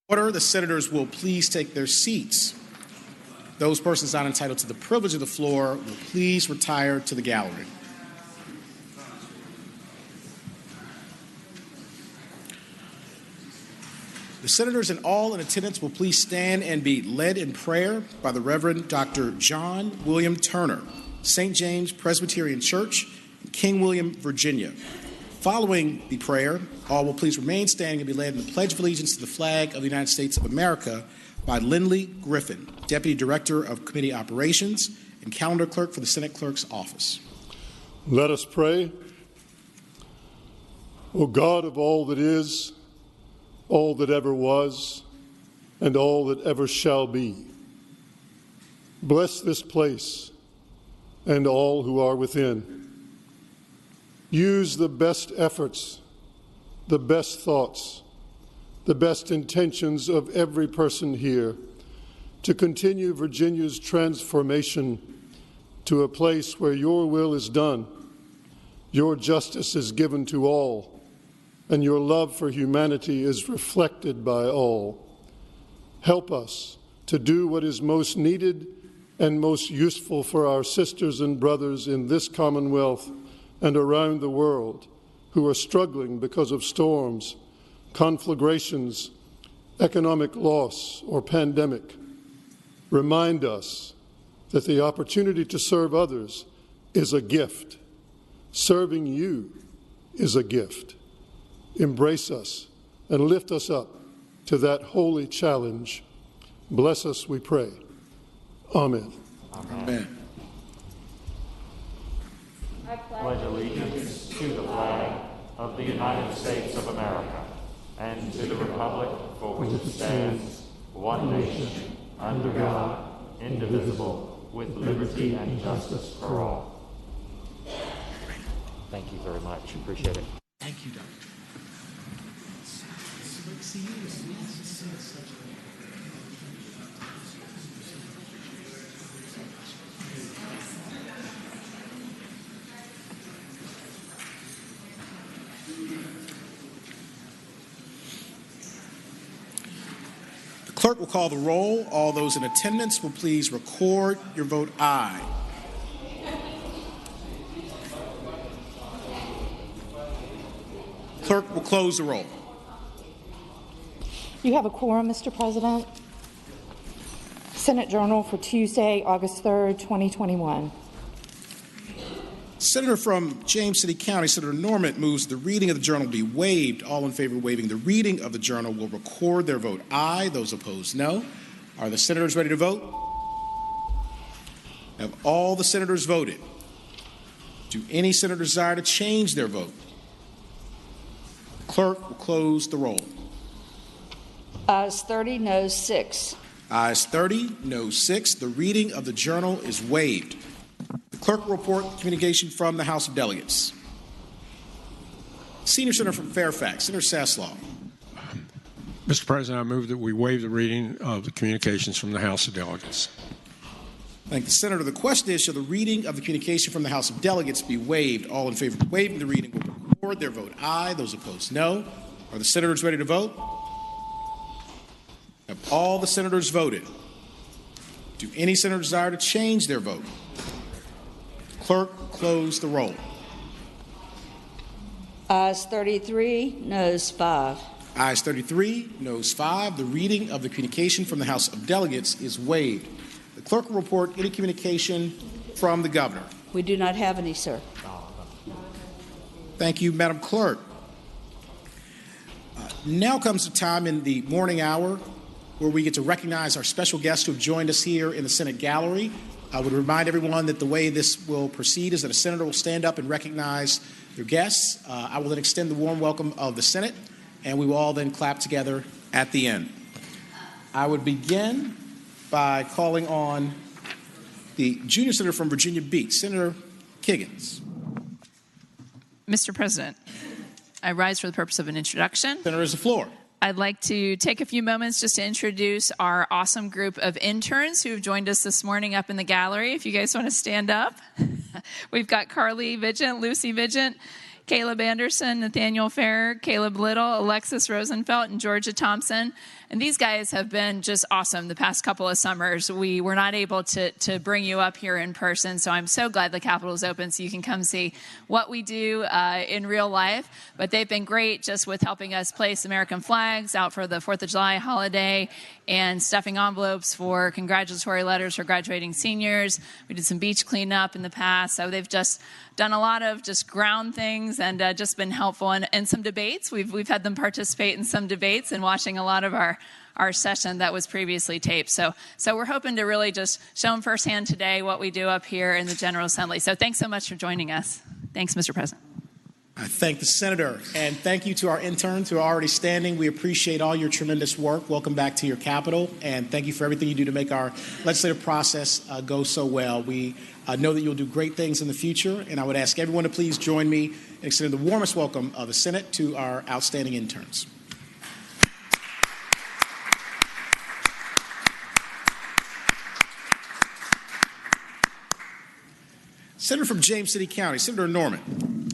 Order, the senators will please take their seats. Those persons not entitled to the privilege of the floor will please retire to the gallery. The senators and all in attendance will please stand and be led in prayer by the Reverend Dr. John William Turner, St. James Presbyterian Church, King William, Virginia. Following the prayer, all will please remain standing and be led in the Pledge of Allegiance to the flag of the United States of America by Lindley Griffin, Deputy Director of Committee Operations and Calendar Clerk for the Senate Clerk's Office. Let us pray. O God of all that is, all that ever was, and all that ever shall be, bless this place and all who are within. Use the best efforts, the best thoughts, the best intentions of every person here to continue Virginia's transformation to a place where your will is done, your justice is given to all, and your love for humanity is reflected by all. Help us to do what is most needed and most useful for our sisters and brothers in this Commonwealth and around the world who are struggling because of storms, conflagrations, economic loss, or pandemic. Remind us that the opportunity to serve others is a gift. Serving you is a gift. Embrace us and lift us up to that holy challenge. Bless us, we pray. Amen. Amen. I pledge allegiance to the flag of the United States of America and to the republic for which it stands, one nation, under God, indivisible, with liberty and justice for all. Thank you very much. Appreciate it. Thank you, Doctor. The clerk will call the roll. All those in attendance will please record your vote aye. Clerk will close the roll. You have a quorum, Mr. President. Senate Journal for Tuesday, August 3rd, 2021. Senator from James City County, Senator Norman, moves the reading of the journal be waived. All in favor of waiving the reading of the journal will record their vote aye. Those opposed, no. Are the senators ready to vote? Have all the senators voted? Do any senators desire to change their vote? Clerk will close the roll. Ayes 30, noes 6. Ayes 30, noes 6. The reading of the journal is waived. The clerk will report the communication from the House of Delegates. Senior Senator from Fairfax, Senator Saslaw. Mr. President, I move that we waive the reading of the communications from the House of Delegates. Thank the Senator. The question is, shall the reading of the communication from the House of Delegates be waived? All in favor of waiving the reading will record their vote aye. Those opposed, no. Are the senators ready to vote? Have all the senators voted? Do any senators desire to change their vote? Clerk, close the roll. Ayes 33, noes 5. Ayes 33, noes 5. The reading of the communication from the House of Delegates is waived. The clerk will report any communication from the governor. We do not have any, sir. Thank you, Madam Clerk. Now comes the time in the morning hour where we get to recognize our special guests who have joined us here in the Senate gallery. I would remind everyone that the way this will proceed is that a senator will stand up and recognize their guests. I will then extend the warm welcome of the Senate, and we will all then clap together at the end. I would begin by calling on the junior senator from Virginia Beach, Senator Kiggins. Mr. President, I rise for the purpose of an introduction. Senator, has the floor. I'd like to take a few moments just to introduce our awesome group of interns who have joined us this morning up in the gallery. If you guys want to stand up. We've got Carly Vigent, Lucy Vigent, Caleb Anderson, Nathaniel Fair, Caleb Little, Alexis Rosenfeld, and Georgia Thompson. And these guys have been just awesome the past couple of summers. We were not able to bring you up here in person, so I'm so glad the Capitol is open so you can come see what we do in real life. But they've been great just with helping us place American flags out for the 4th of July holiday and stuffing envelopes for congratulatory letters for graduating seniors. We did some beach cleanup in the past, so they've just done a lot of just ground things and just been helpful. And some debates. We've had them participate in some debates and watching a lot of our session that was previously taped. So we're hoping to really just show them firsthand today what we do up here in the General Assembly. So thanks so much for joining us. Thanks, Mr. President. I thank the Senator, and thank you to our interns who are already standing. We appreciate all your tremendous work. Welcome back to your Capitol, and thank you for everything you do to make our legislative process go so well. We know that you'll do great things in the future, and I would ask everyone to please join me in extending the warmest welcome of the Senate to our outstanding interns. Senator from James City County, Senator Norman.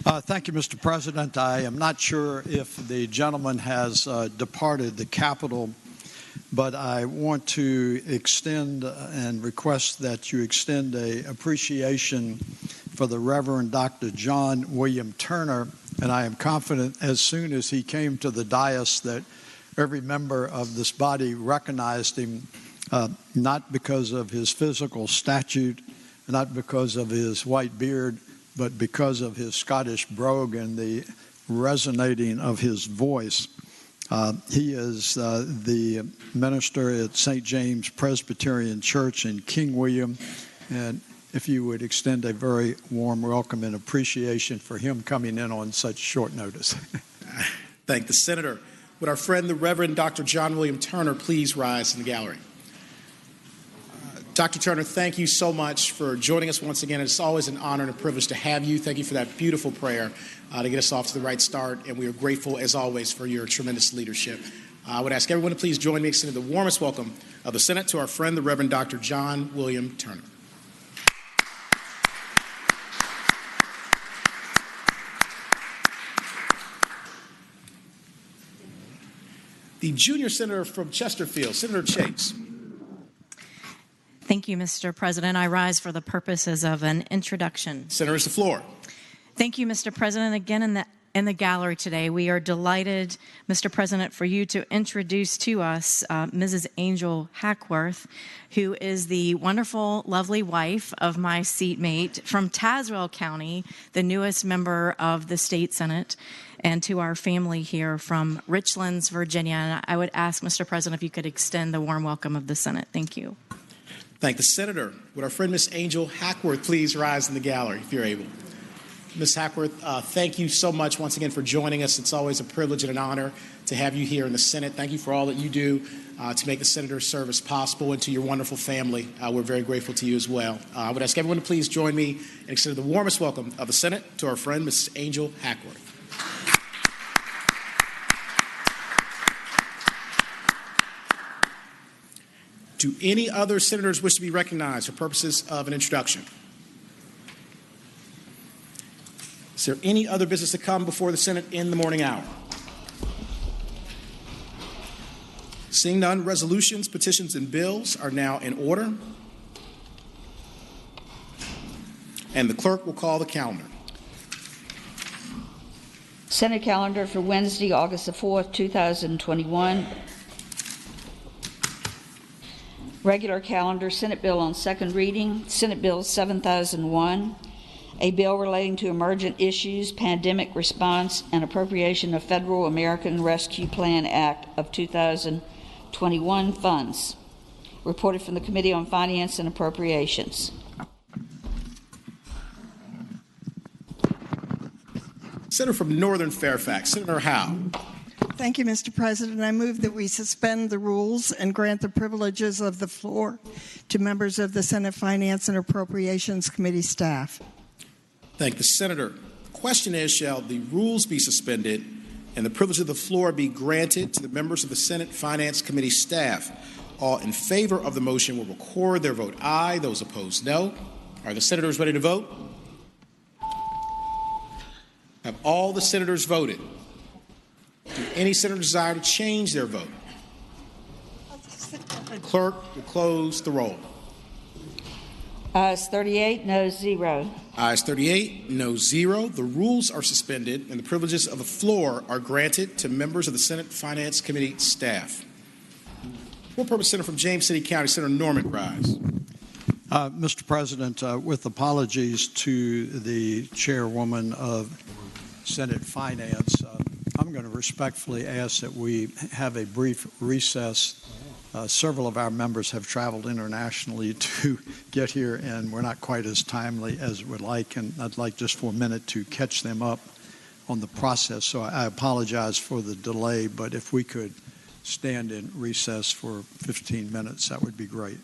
Thank you, Mr. President. I am not sure if the gentleman has departed the Capitol, but I want to extend and request that you extend an appreciation for the Reverend Dr. John William Turner, and I am confident as soon as he came to the dais that every member of this body recognized him, not because of his physical stature, not because of his white beard, but because of his Scottish brogue and the resonating of his voice. He is the minister at St. James Presbyterian Church in King William, and if you would extend a very warm welcome and appreciation for him coming in on such short notice. Thank the Senator. Would our friend, the Reverend Dr. John William Turner, please rise in the gallery? Dr. Turner, thank you so much for joining us once again. It's always an honor and a privilege to have you. Thank you for that beautiful prayer to get us off to the right start, and we are grateful, as always, for your tremendous leadership. I would ask everyone to please join me in extending the warmest welcome of the Senate to our friend, the Reverend Dr. John William Turner. The junior senator from Chesterfield, Senator Chase. Thank you, Mr. President. I rise for the purposes of an introduction. Senator, it's the floor. Thank you, Mr. President. Again, in the gallery today, we are delighted, Mr. President, for you to introduce to us Mrs. Angel Hackworth, who is the wonderful, lovely wife of my seatmate from Tazewell County, the newest member of the state Senate, and to our family here from Richlands, Virginia. And I would ask, Mr. President, if you could extend the warm welcome of the Senate. Thank you. Thank the Senator. Would our friend, Miss Angel Hackworth, please rise in the gallery, if you're able. Ms. Hackworth, thank you so much once again for joining us. It's always a privilege and an honor to have you here in the Senate. Thank you for all that you do to make the Senator's service possible, and to your wonderful family. We're very grateful to you as well. I would ask everyone to please join me in extending the warmest welcome of the Senate to our friend, Mrs. Angel Hackworth. Do any other senators wish to be recognized for purposes of an introduction? Is there any other business to come before the Senate in the morning hour? Seeing none, resolutions, petitions, and bills are now in order. And the clerk will call the calendar. Senate calendar for Wednesday, August the 4th, 2021. Regular calendar, Senate bill on second reading, Senate Bill 7001, a bill relating to emergent issues, pandemic response, and appropriation of Federal American Rescue Plan Act of 2021 funds. Reported from the Committee on Finance and Appropriations. Senator from Northern Fairfax, Senator Howe. Thank you, Mr. President. I move that we suspend the rules and grant the privileges of the floor to members of the Senate Finance and Appropriations Committee staff. Thank the Senator. The question is, shall the rules be suspended and the privilege of the floor be granted to the members of the Senate Finance Committee staff? All in favor of the motion will record their vote aye. Those opposed, no. Are the senators ready to vote? Have all the senators voted? Do any senator desire to change their vote? Clerk will close the roll. Ayes 38, noes 0. Ayes 38, no 0. The rules are suspended and the privileges of the floor are granted to members of the Senate Finance Committee staff. For purpose, Senator from James City County, Senator Norman rise. Mr. President, with apologies to the chairwoman of Senate Finance, I'm going to respectfully ask that we have a brief recess. Several of our members have traveled internationally to get here, and we're not quite as timely as we'd like, and I'd like just for a minute to catch them up on the process. So I apologize for the delay, but if we could stand in recess for 15 minutes, that would be great.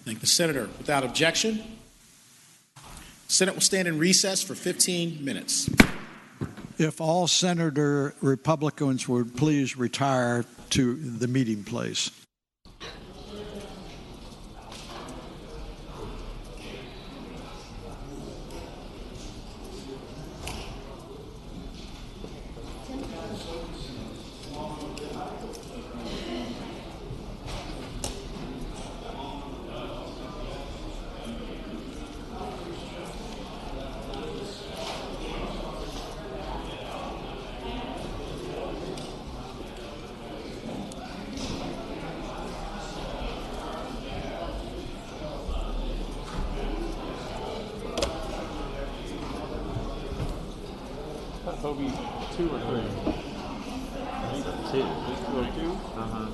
Thank the Senator. Without objection, the Senate will stand in recess for 15 minutes. If all Senator Republicans would please retire to the meeting place. Toby, 2 or 3? 2. 2 or 2? Uh-huh.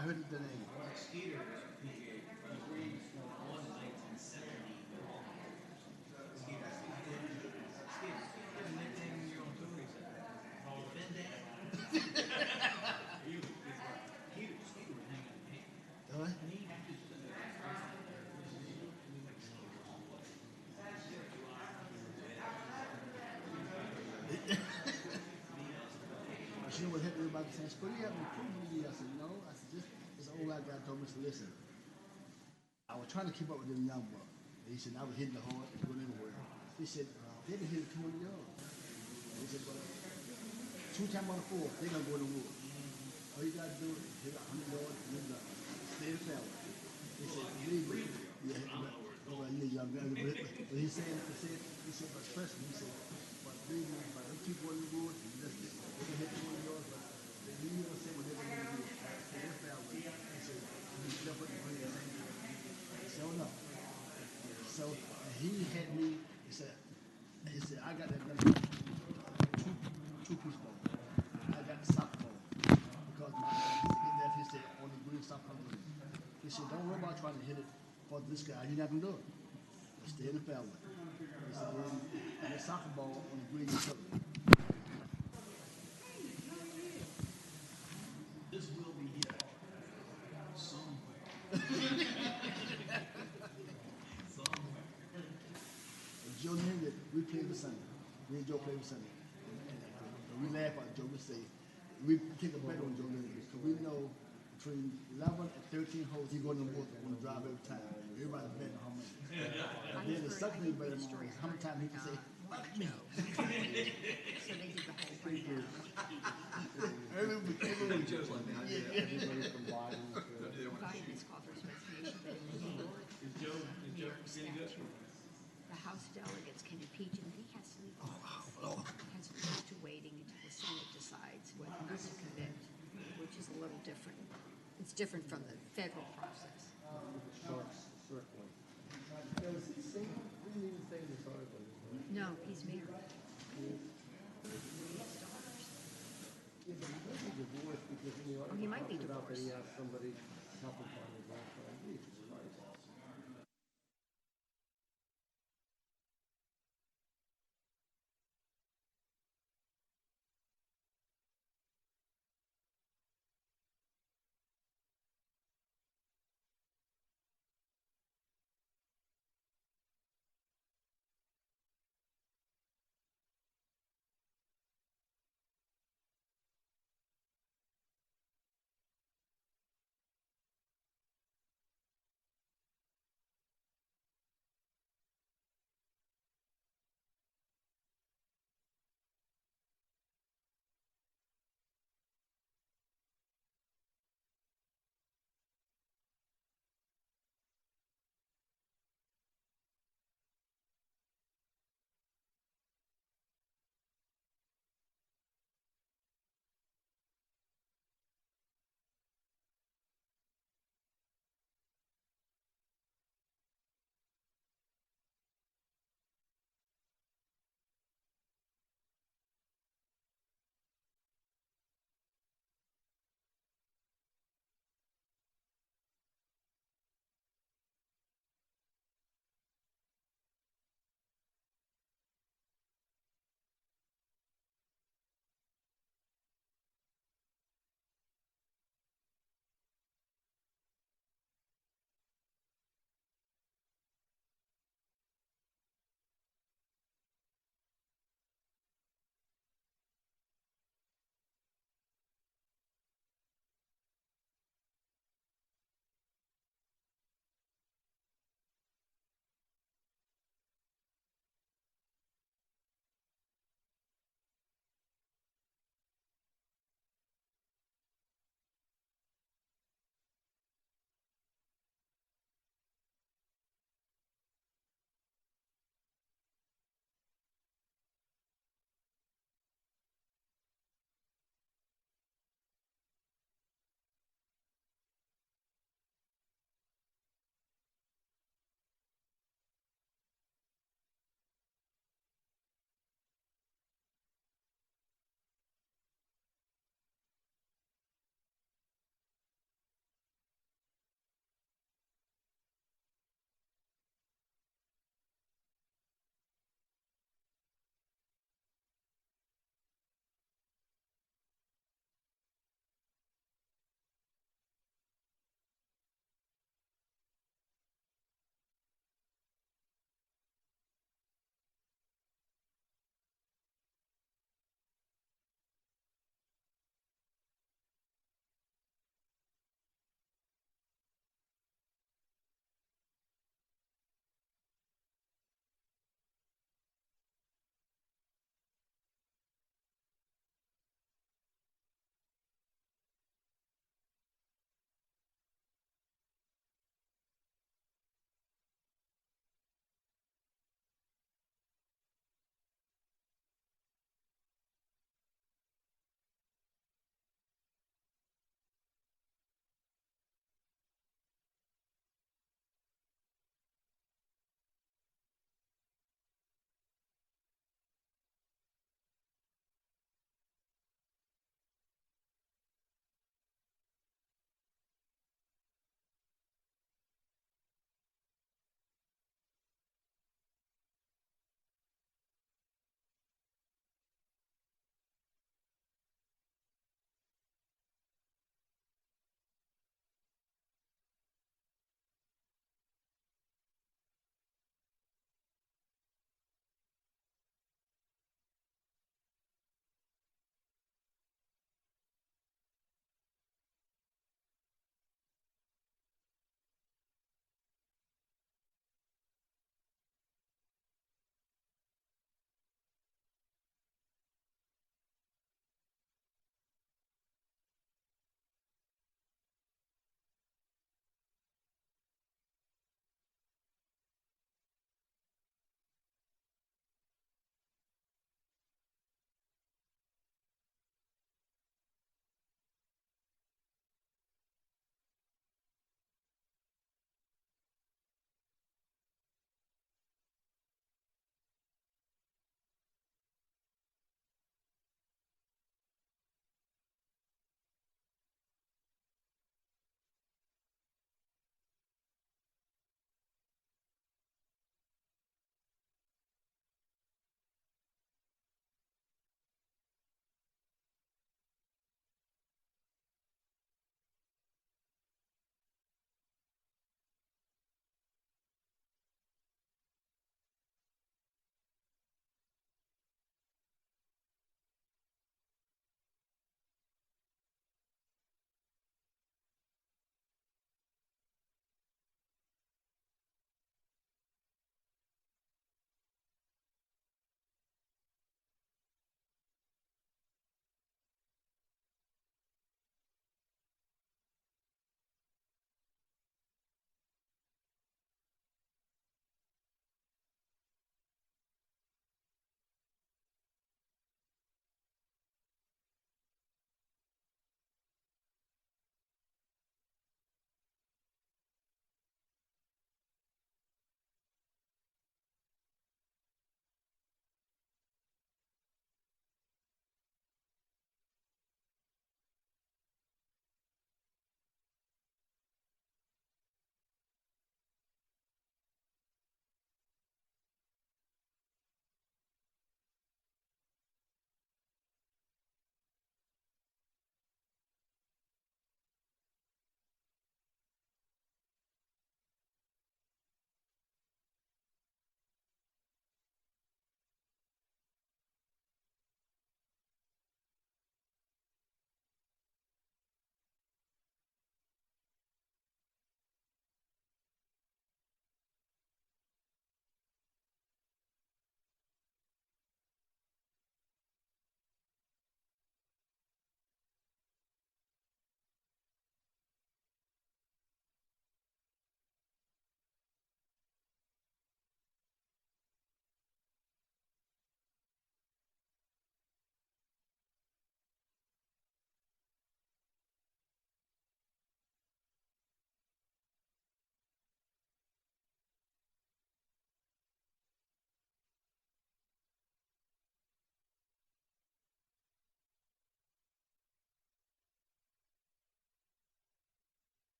I heard the name. You know what happened about the saying, "Well, you haven't approved me." I said, "No." I said, "This old white guy told me to listen." I was trying to keep up with them young bucks. He said, "I was hitting the hard and going everywhere." He said, "They can hit it 200 yards." He said, "But 2 times on the fourth, they're going to go in the woods. All you got to do is hit 100 yards and you're done. Stay the family." He said, "Believe me." Yeah, well, you're young guy. But he said, but especially, he said, "But believe me, if I don't keep going in the woods, they can hit 200 yards, but you don't say what they're going to do. Stay the family." He said, "You jump up and play the same time." So no. So he had me. He said, "I got that number two-piece ball. I got the soccer ball because he said on the green soccer ball. He said, don't worry about trying to hit it for this guy. You're not gonna do it. Just stay in the family." He said, and the soccer ball on the green soccer. This will be here somewhere. Joe knew that we played with Sunday. Me and Joe played with Sunday. And we laugh at Joe. We say, we take a bet on Joe Lindsay because we know between 11 and 13 holes, he go in the water on the drive every time. Everybody betting how much. And then the second thing bet him on is how many times he can say, "Fuck me." So they did the whole breakdown. Everyone just like that. Everybody combined his coffers resignation, but in New York, Mayor statute, the House delegates can impeach him. He has to leave office. Has to waiting until the Senate decides whether or not to convict, which is a little different. It's different from the federal process. Certainly. Now, is he single? We didn't even say in this article. No, he's married. He has daughters. Yeah, but he might be divorced because in the article He might be talks about that he divorced. has somebody helping find his life.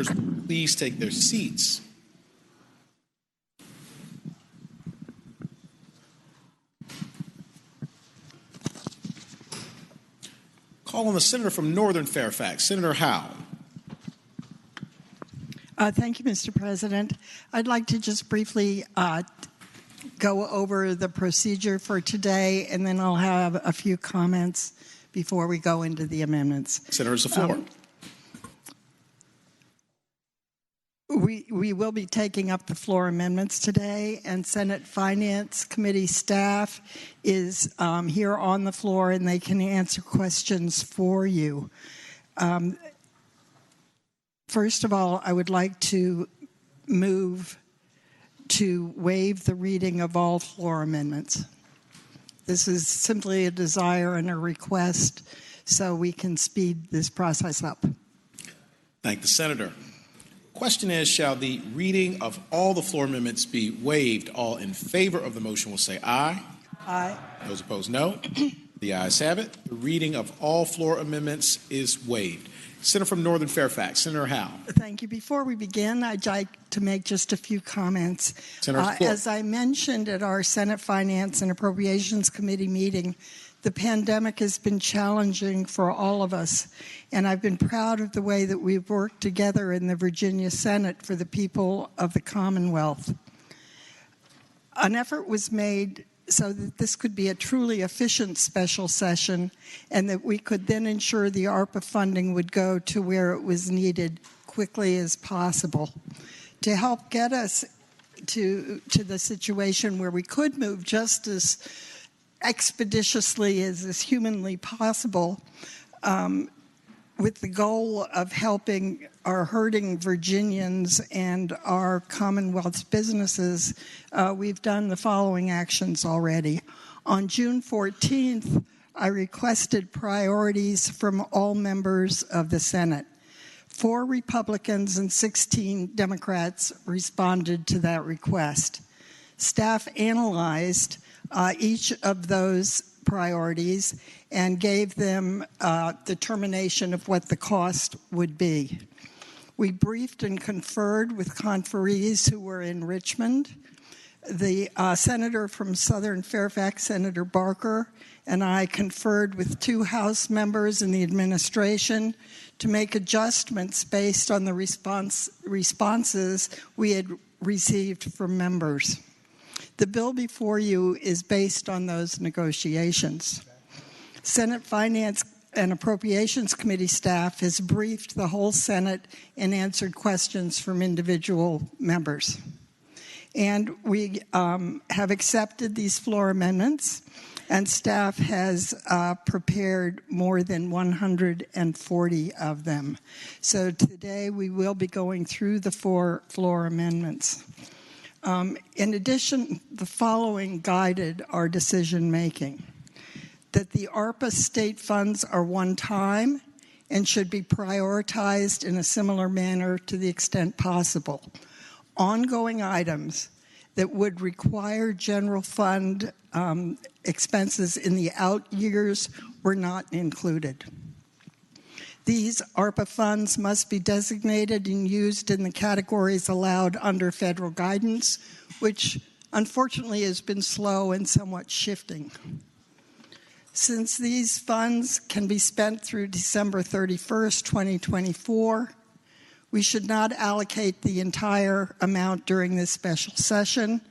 Please take their seats. Call on the senator from Northern Fairfax, Senator Howe. Thank you, Mr. President. I'd like to just briefly go over the procedure for today, and then I'll have a few comments before we go into the amendments. Senator, the floor. We will be taking up the floor amendments today, and Senate Finance Committee staff is here on the floor, and they can answer questions for you. First of all, I would like to move to waive the reading of all floor amendments. This is simply a desire and a request so we can speed this process up. Thank the senator. Question is, shall the reading of all the floor amendments be waived? All in favor of the motion will say aye. Aye. Those opposed, no. The ayes have it. The reading of all floor amendments is waived. Senator from Northern Fairfax, Senator Howe. Thank you. Before we begin, I'd like to make just a few comments. As I mentioned at our Senate Finance and Appropriations Committee meeting, the pandemic has been challenging for all of us, and I've been proud of the way that we've worked together in the Virginia Senate for the people of the Commonwealth. An effort was made so that this could be a truly efficient special session and that we could then ensure the ARPA funding would go to where it was needed quickly as possible. To help get us to the situation where we could move just as expeditiously as is humanly possible, with the goal of helping our hurting Virginians and our Commonwealth's businesses, we've done the following actions already. On June 14th, I requested priorities from all members of the Senate. 4 Republicans and 16 Democrats responded to that request. Staff analyzed each of those priorities and gave them determination of what the cost would be. We briefed and conferred with conferees who were in Richmond. The senator from Southern Fairfax, Senator Barker, and I conferred with 2 House members in the administration to make adjustments based on the responses we had received from members. The bill before you is based on those negotiations. Senate Finance and Appropriations Committee staff has briefed the whole Senate and answered questions from individual members. And we have accepted these floor amendments, and staff has prepared more than 140 of them. So today we will be going through the 4 floor amendments. In addition, the following guided our decision making: that the ARPA state funds are one-time and should be prioritized in a similar manner to the extent possible. Ongoing items that would require general fund expenses in the out years were not included. These ARPA funds must be designated and used in the categories allowed under federal guidance, which unfortunately has been slow and somewhat shifting. Since these funds can be spent through December 31st, 2024, we should not allocate the entire amount during this special session.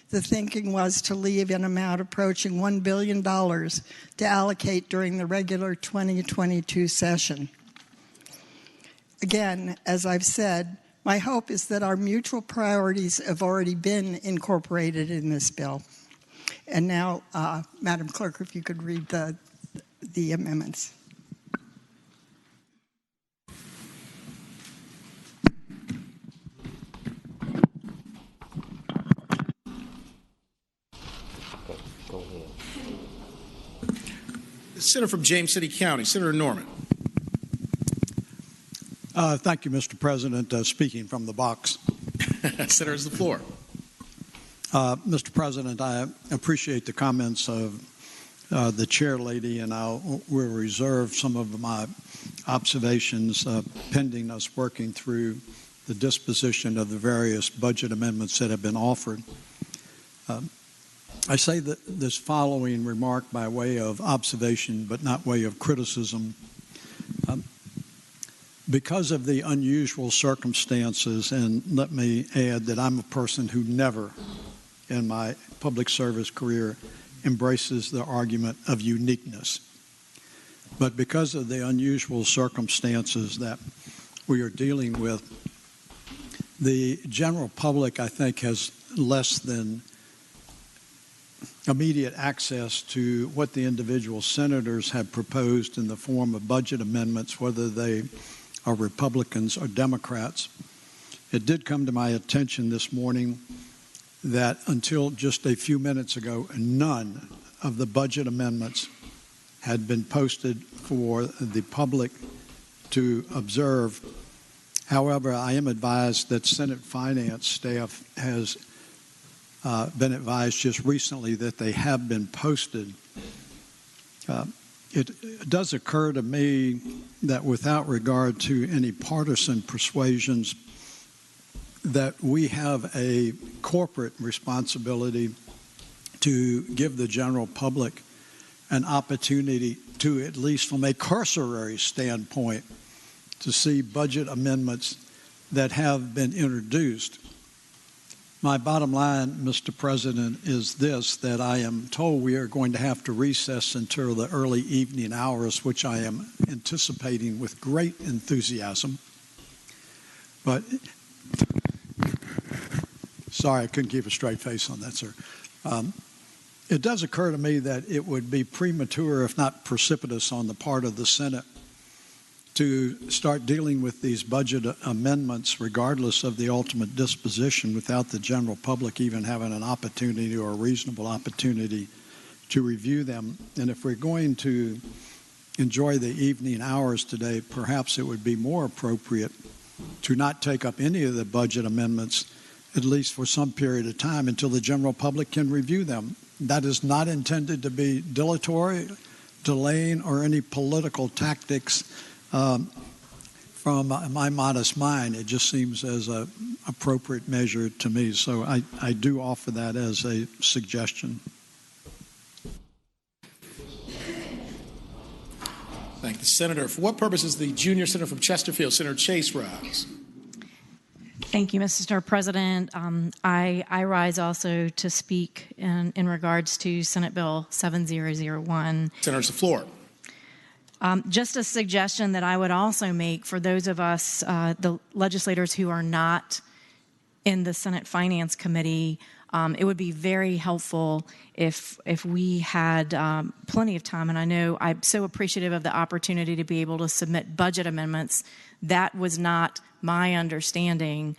The thinking was to leave an amount approaching $1 billion to allocate during the regular 2022 session. Again, as I've said, my hope is that our mutual priorities have already been incorporated in this bill. And now, Madam Clerk, if you could read the amendments. Go ahead. Senator from James City County, Senator Norman. Thank you, Mr. President. Speaking from the box. Senator, has the floor. Mr. President, I appreciate the comments of the chair lady, and I will reserve some of my observations pending us working through the disposition of the various budget amendments that have been offered. I say that this following remark by way of observation, but not way of criticism. Because of the unusual circumstances, and let me add that I'm a person who never in my public service career embraces the argument of uniqueness. But because of the unusual circumstances that we are dealing with, the general public, I think, has less than immediate access to what the individual senators have proposed in the form of budget amendments, whether they are Republicans or Democrats. It did come to my attention this morning that until just a few minutes ago, none of the budget amendments had been posted for the public to observe. However, I am advised that Senate Finance staff has been advised just recently that they have been posted. It does occur to me that without regard to any partisan persuasions, that we have a corporate responsibility to give the general public an opportunity to, at least from a cursory standpoint, to see budget amendments that have been introduced. My bottom line, Mr. President, is this, that I am told we are going to have to recess until the early evening hours, which I am anticipating with great enthusiasm. But, sorry, I couldn't keep a straight face on that, sir. It does occur to me that it would be premature, if not precipitous, on the part of the Senate to start dealing with these budget amendments, regardless of the ultimate disposition, without the general public even having an opportunity or a reasonable opportunity to review them. And if we're going to enjoy the evening hours today, perhaps it would be more appropriate to not take up any of the budget amendments, at least for some period of time, until the general public can review them. That is not intended to be dilatory, delaying, or any political tactics from my modest mind. It just seems as an appropriate measure to me. So I do offer that as a suggestion. Thank the Senator. For what purpose is the junior senator from Chesterfield, Senator Chase, rise? Thank you, Mr. President. I rise also to speak in regards to Senate Bill 7001. Senator's the floor. Just a suggestion that I would also make for those of us, the legislators who are not in the Senate Finance Committee, it would be very helpful if we had plenty of time. And I know I'm so appreciative of the opportunity to be able to submit budget amendments. That was not my understanding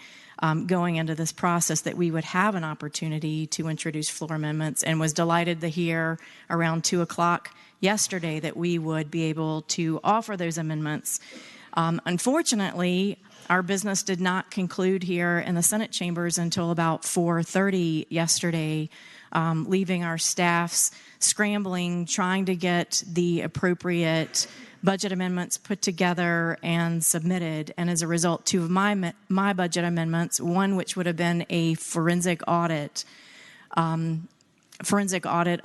going into this process, that we would have an opportunity to introduce floor amendments, and was delighted to hear around 2 o'clock yesterday that we would be able to offer those amendments. Unfortunately, our business did not conclude here in the Senate chambers until about 4:30 yesterday, leaving our staffs scrambling, trying to get the appropriate budget amendments put together and submitted. And as a result, two of my budget amendments, one which would have been a forensic audit of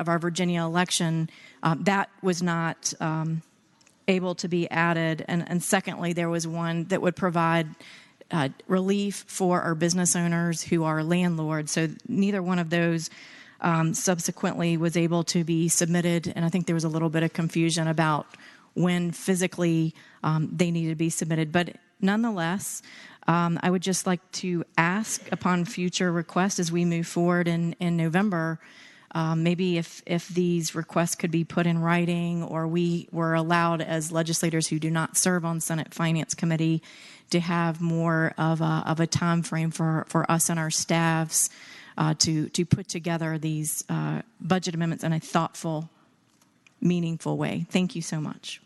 our Virginia election, that was not able to be added. And secondly, there was one that would provide relief for our business owners who are landlords. So neither one of those subsequently was able to be submitted. And I think there was a little bit of confusion about when physically they needed to be submitted. But nonetheless, I would just like to ask, upon future requests as we move forward in November, maybe if these requests could be put in writing, or we were allowed as legislators who do not serve on Senate Finance Committee to have more of a time frame for us and our staffs to put together these budget amendments in a thoughtful, meaningful way. Thank you so much.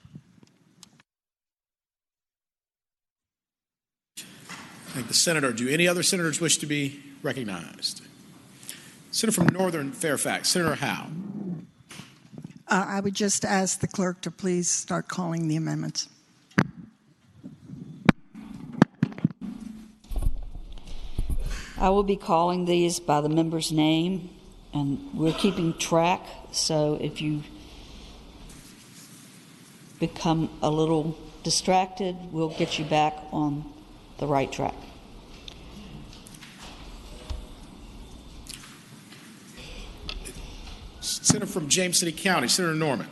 Thank the Senator. Do any other senators wish to be recognized? Senator from Northern Fairfax, Senator Howe. I would just ask the clerk to please start calling the amendments. I will be calling these by the member's name, and we're keeping track, so if you become a little distracted, we'll get you back on the right track. Senator from James City County, Senator Norman.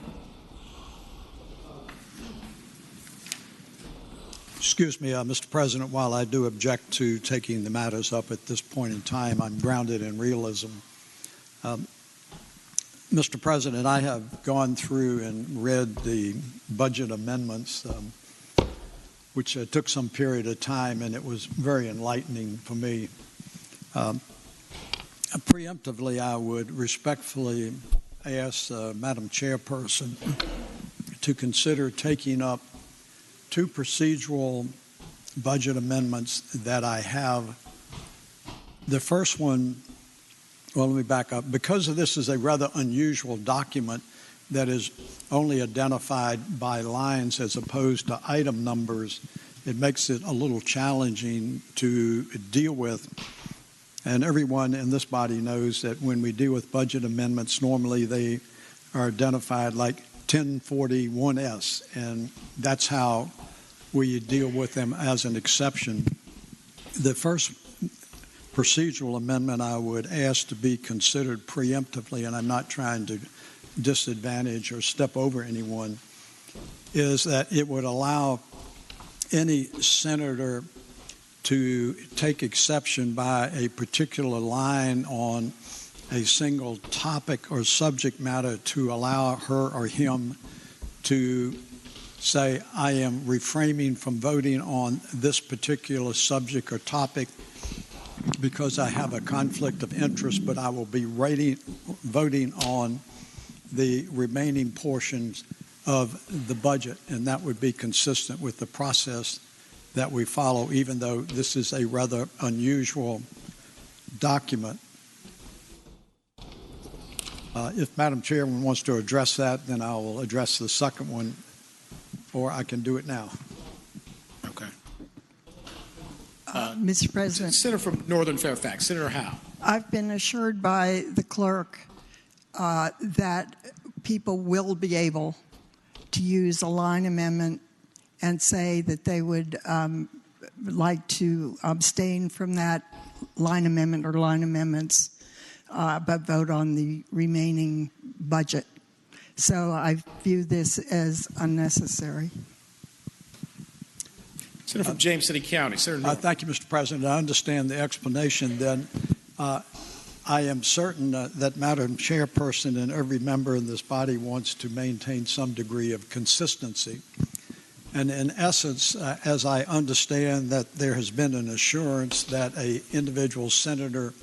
Excuse me, Mr. President, while I do object to taking the matters up at this point in time, I'm grounded in realism. Mr. President, I have gone through and read the budget amendments, which took some period of time, and it was very enlightening for me. Preemptively, I would respectfully ask Madam Chairperson to consider taking up two procedural budget amendments that I have. The first one, well, let me back up. Because this is a rather unusual document that is only identified by lines as opposed to item numbers, it makes it a little challenging to deal with. And everyone in this body knows that when we deal with budget amendments, normally they are identified like 1041S, and that's how we deal with them as an exception. The first procedural amendment I would ask to be considered preemptively, and I'm not trying to disadvantage or step over anyone, is that it would allow any senator to take exception by a particular line on a single topic or subject matter to allow her or him to say, I am refraining from voting on this particular subject or topic because I have a conflict of interest, but I will be voting on the remaining portions of the budget, and that would be consistent with the process that we follow, even though this is a rather unusual document. If Madam Chairman wants to address that, then I will address the second one, or I can do it now. Okay. Mr. President. Senator from Northern Fairfax, Senator Howe. I've been assured by the clerk that people will be able to use a line amendment and say that they would like to abstain from that line amendment or line amendments, but vote on the remaining budget. So I view this as unnecessary. Senator from James City County, Senator Norman. Thank you, Mr. President. I understand the explanation. Then I am certain that Madam Chairperson and every member in this body wants to maintain some degree of consistency. And in essence, as I understand that there has been an assurance that an individual senator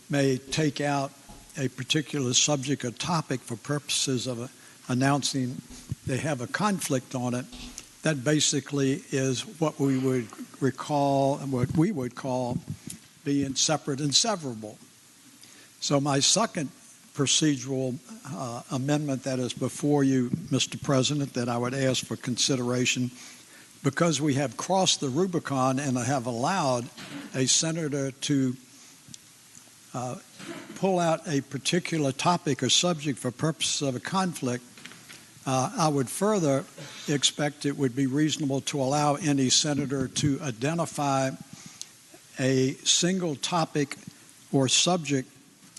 may take out a particular subject or topic for purposes of announcing they have a conflict on it, that basically is what we would call being separate and severable. So my second procedural amendment that is before you, Mr. President, that I would ask for consideration, because we have crossed the Rubicon and have allowed a senator to pull out a particular topic or subject for purposes of a conflict, I would further expect it would be reasonable to allow any senator to identify a single topic or subject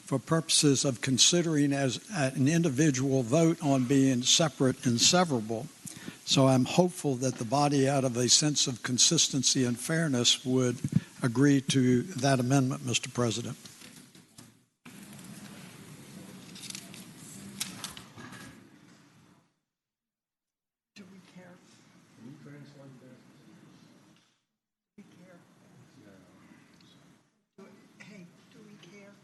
for purposes of considering as an individual vote on being separate and severable. So I'm hopeful that the body, out of a sense of consistency and fairness, would agree to that amendment, Mr. President. Do we care? Can you translate that? Do we care? Hey, do we care?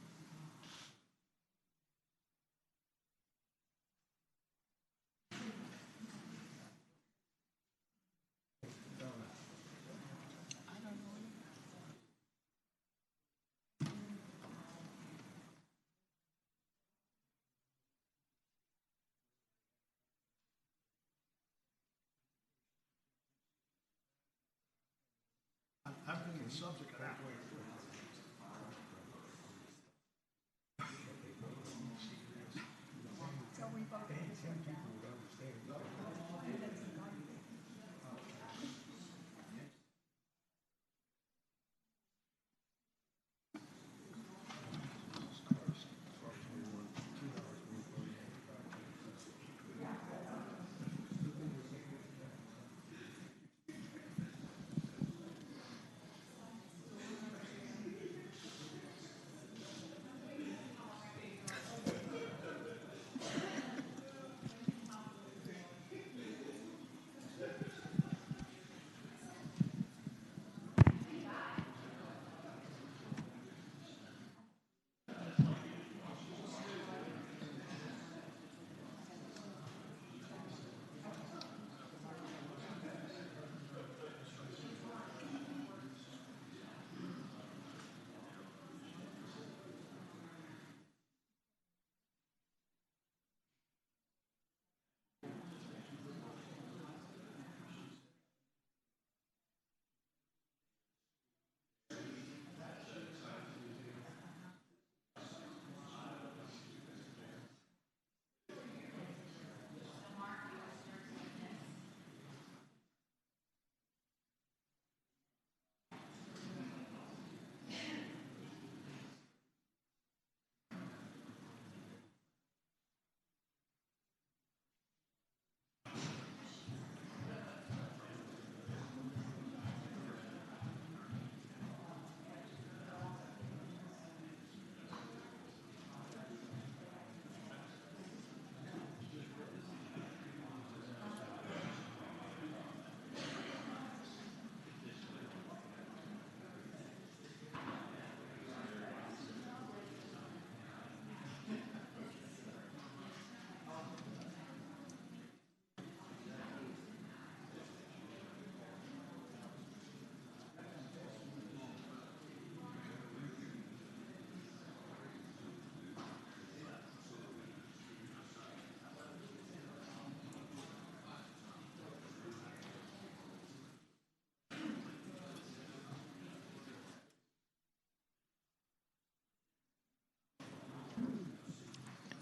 I've been the subject of that way.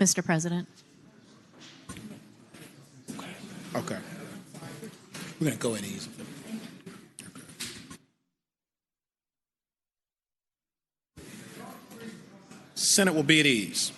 Mr. President. Okay. We're going to go at ease. Senate will be at ease.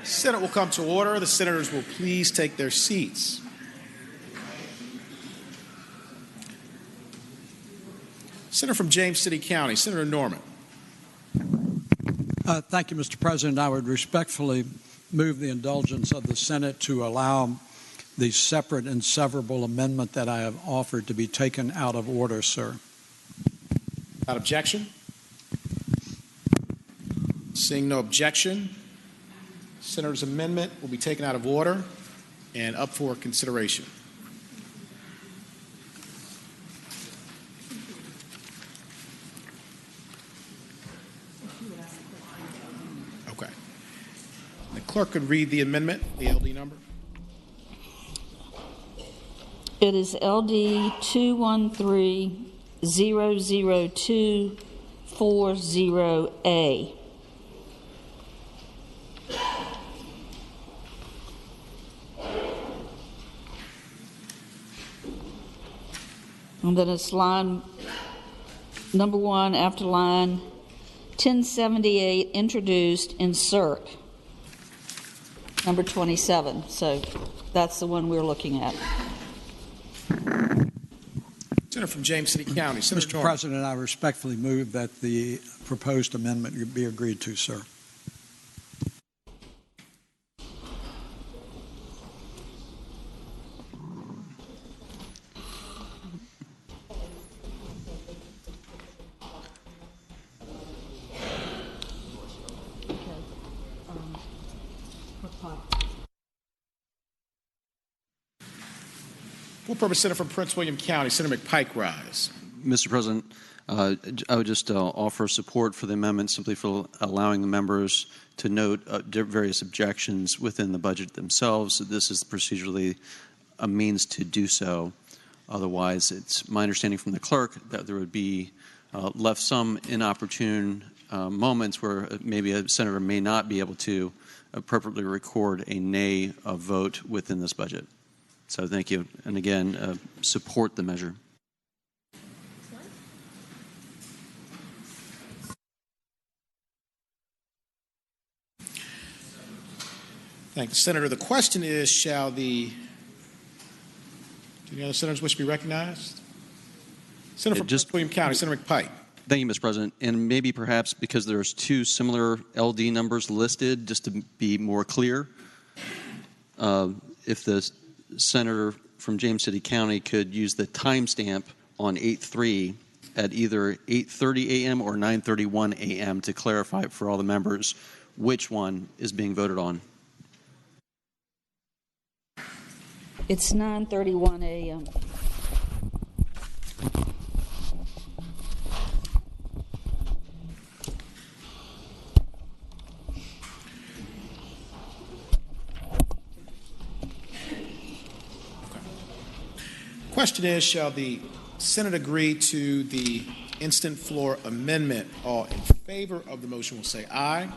Senate will come to order. The senators will please take their seats. Senator from James City County, Senator Norman. Thank you, Mr. President. I would respectfully move the indulgence of the Senate to allow the separate and severable amendment that I have offered to be taken out of order, sir. Without objection? Seeing no objection, Senator's amendment will be taken out of order and up for consideration. Okay. The clerk could read the amendment, the LD number. It is LD 213-00240A. And then it's line number 1 after line 1078, introduced, insert number 27. So that's the one we're looking at. Senator from James City County, Senator Mr. President, I respectfully move that the proposed amendment be agreed to, sir. For purpose, Senator from Prince William County, Senator McPike rise. Mr. President, I would just offer support for the amendment simply for allowing the members to note various objections within the budget themselves. This is procedurally a means to do so. Otherwise, it's my understanding from the clerk that there would be left some inopportune moments where maybe a senator may not be able to appropriately record a nay vote within this budget. So thank you. And again, support the measure. Thank you, Senator. The question is, do any other senators wish to be recognized? Senator from Prince William County, Senator McPike. Thank you, Mr. President. And maybe perhaps because there's two similar LD numbers listed, just to be more clear, if the senator from James City County could use the timestamp on 8/3 at either 8:30 a.m. or 9:31 a.m. to clarify for all the members which one is being voted on. It's 9:31 a.m. Question is, shall the Senate agree to the instant floor amendment? All in favor of the motion will say aye.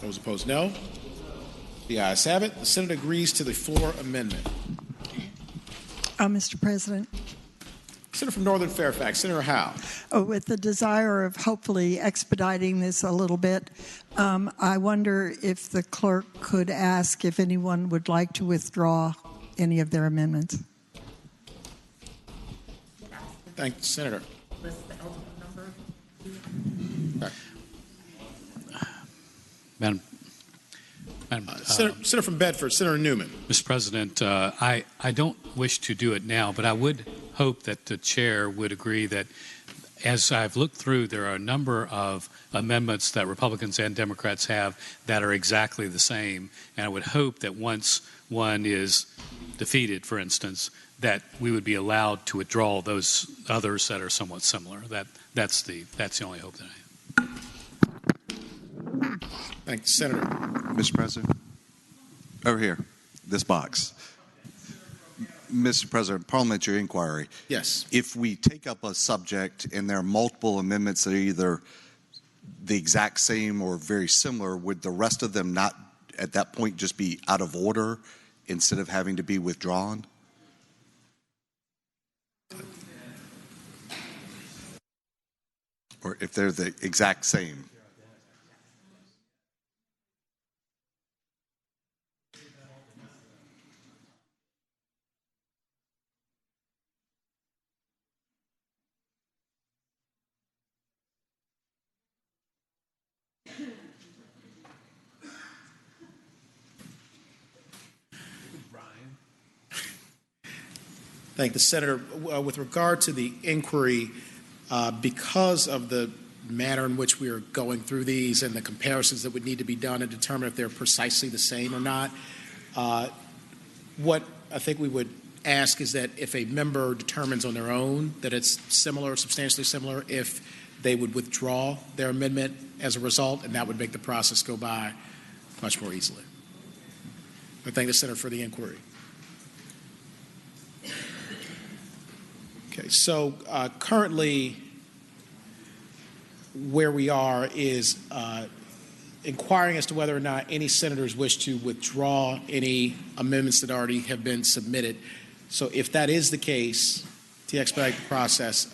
Those opposed, no. The ayes have it. The Senate agrees to the floor amendment. Mr. President. Senator from Northern Fairfax, Senator Howe. With the desire of hopefully expediting this a little bit, I wonder if the clerk could ask if anyone would like to withdraw any of their amendments. Thank you, Senator. Okay. Madam Senator from Bedford, Senator Newman. Mr. President, I don't wish to do it now, but I would hope that the chair would agree that as I've looked through, there are a number of amendments that Republicans and Democrats have that are exactly the same. And I would hope that once one is defeated, for instance, that we would be allowed to withdraw those others that are somewhat similar. That's the only hope that I have. Thank you, Senator. Mr. President, over here, this box. Mr. President, parliamentary inquiry. Yes. If we take up a subject and there are multiple amendments that are either the exact same or very similar, would the rest of them not at that point just be out of order instead of having to be withdrawn? or if they're the exact same. Thank the Senator. With regard to the inquiry, because of the manner in which we are going through these and the comparisons that would need to be done to determine if they're precisely the same or not, what I think we would ask is that if a member determines on their own that it's similar, substantially similar, if they would withdraw their amendment as a result, and that would make the process go by much more easily. I thank the Senator for the inquiry. Okay, so currently where we are is inquiring as to whether or not any senators wish to withdraw any amendments that already have been submitted. So if that is the case, to expedite the process,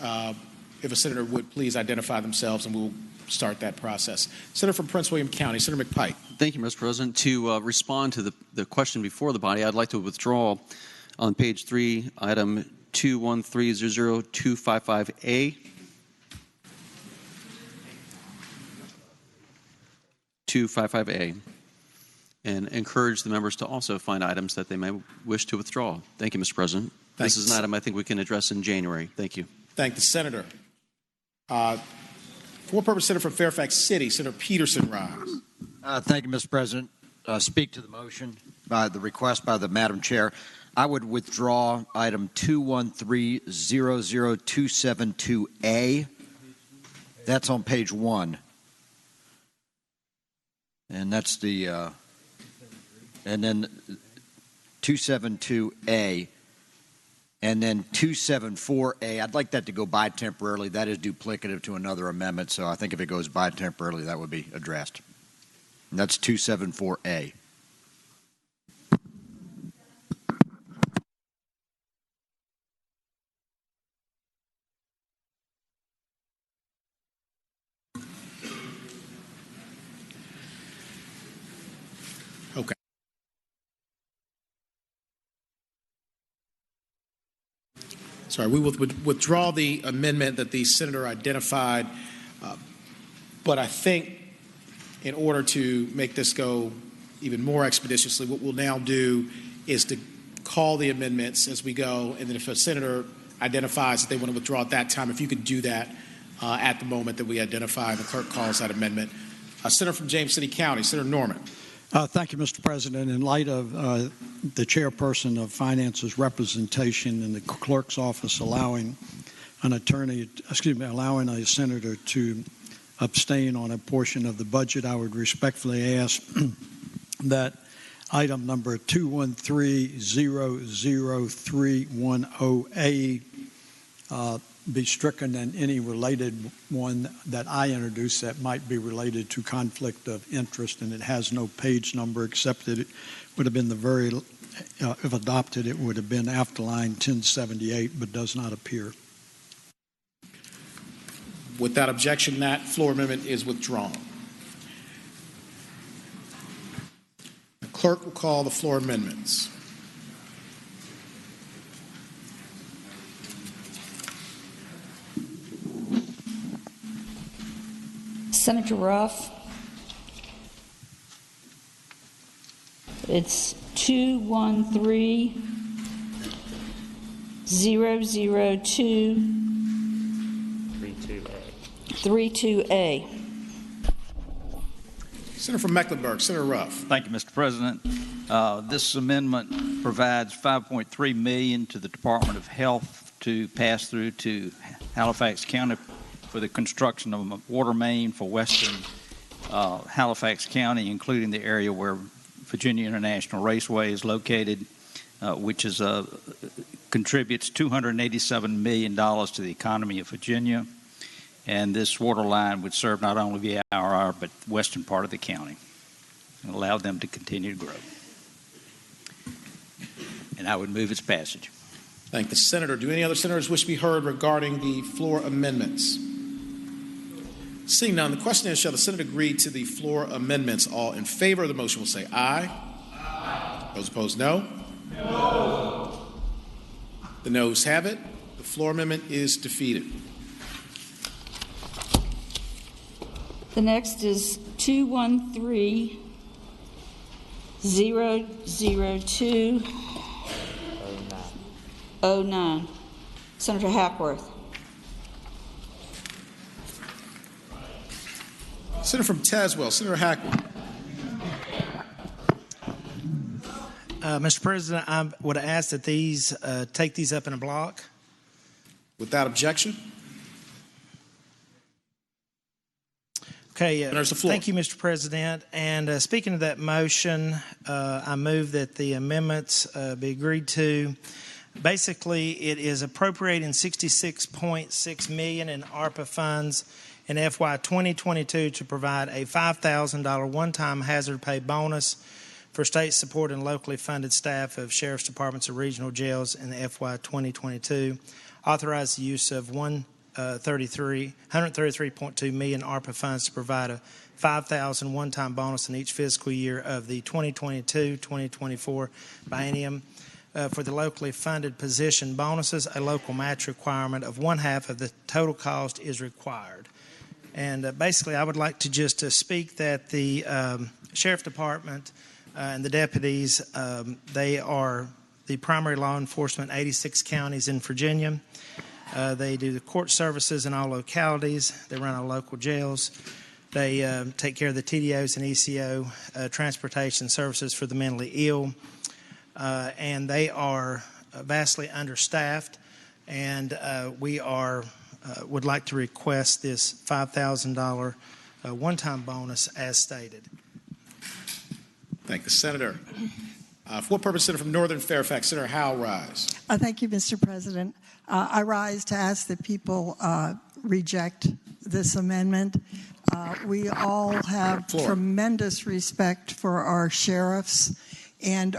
if a senator would please identify themselves and we'll start that process. Senator from Prince William County, Senator McPike. Thank you, Mr. President. To respond to the question before the body, I'd like to withdraw on page 3, item 21300-255A. 255A, and encourage the members to also find items that they may wish to withdraw. Thank you, Mr. President. This is an item I think we can address in January. Thank you. Thank the Senator. For-purpose Senator from Fairfax City, Senator Peterson rise. Thank you, Mr. President. Speak to the motion by the request by the Madam Chair. I would withdraw item 213-00272A. That's on page 1. And that's the, and then 272A, and then 274A. I'd like that to go by temporarily. That is duplicative to another amendment, so I think if it goes by temporarily, that would be addressed. And that's 274A. Okay. Sorry, we will withdraw the amendment that the senator identified, but I think in order to make this go even more expeditiously, what we'll now do is to call the amendments as we go, and then if a senator identifies that they want to withdraw at that time, if you could do that at the moment that we identify, the clerk calls that amendment. Senator from James City County, Senator Norman. Thank you, Mr. President. In light of the chairperson of Finance's representation in the clerk's office allowing allowing a senator to abstain on a portion of the budget, I would respectfully ask that item number 213-00310A be stricken, and any related one that I introduced that might be related to conflict of interest, and it has no page number except that it would have been the very, if adopted, it would have been after line 1078, but does not appear. Without objection, that floor amendment is withdrawn. The clerk will call the floor amendments. Senator Ruff. It's 213-002-32A. Senator from Mecklenburg, Senator Ruff. Thank you, Mr. President. This amendment provides $5.3 million to the Department of Health to pass through to Halifax County for the construction of a water main for western Halifax County, including the area where Virginia International Raceway is located, which is contributes $287 million to the economy of Virginia. And this water line would serve not only the RR, but the western part of the county and allow them to continue to grow. And I would move its passage. Thank the Senator. Do any other senators wish to be heard regarding the floor amendments? Seeing none, the question is, shall the Senate agree to the floor amendments? All in favor of the motion will say aye. Aye. Those opposed, no. No. The noes have it. The floor amendment is defeated. The next is 213-002-09. Senator Hackworth. Senator from Tazewell, Senator Hackworth. Mr. President, I would ask that these take these up in a block. Without objection. Okay. Thank you, Mr. President. And speaking of that motion, I move that the amendments be agreed to. Basically, it is appropriating $66.6 million in ARPA funds in FY 2022 to provide a $5,000 one-time hazard pay bonus for state support and locally funded staff of sheriff's departments or regional jails in the FY 2022. Authorize the use of $133.2 million ARPA funds to provide a $5,000 one-time bonus in each fiscal year of the 2022-2024 biennium. For the locally funded position bonuses, a local match requirement of 1/2 of the total cost is required. And basically, I would like to just speak that the Sheriff Department and the deputies, they are the primary law enforcement in 86 counties in Virginia. They do the court services in all localities. They run our local jails. They take care of the TDOs and ECO transportation services for the mentally ill. And they are vastly understaffed, and we would like to request this $5,000 one-time bonus as stated. Thank the Senator. For what purpose, Senator from Northern Fairfax, Senator Howell rise. Thank you, Mr. President. I rise to ask that people reject this amendment. We all have tremendous respect for our sheriffs and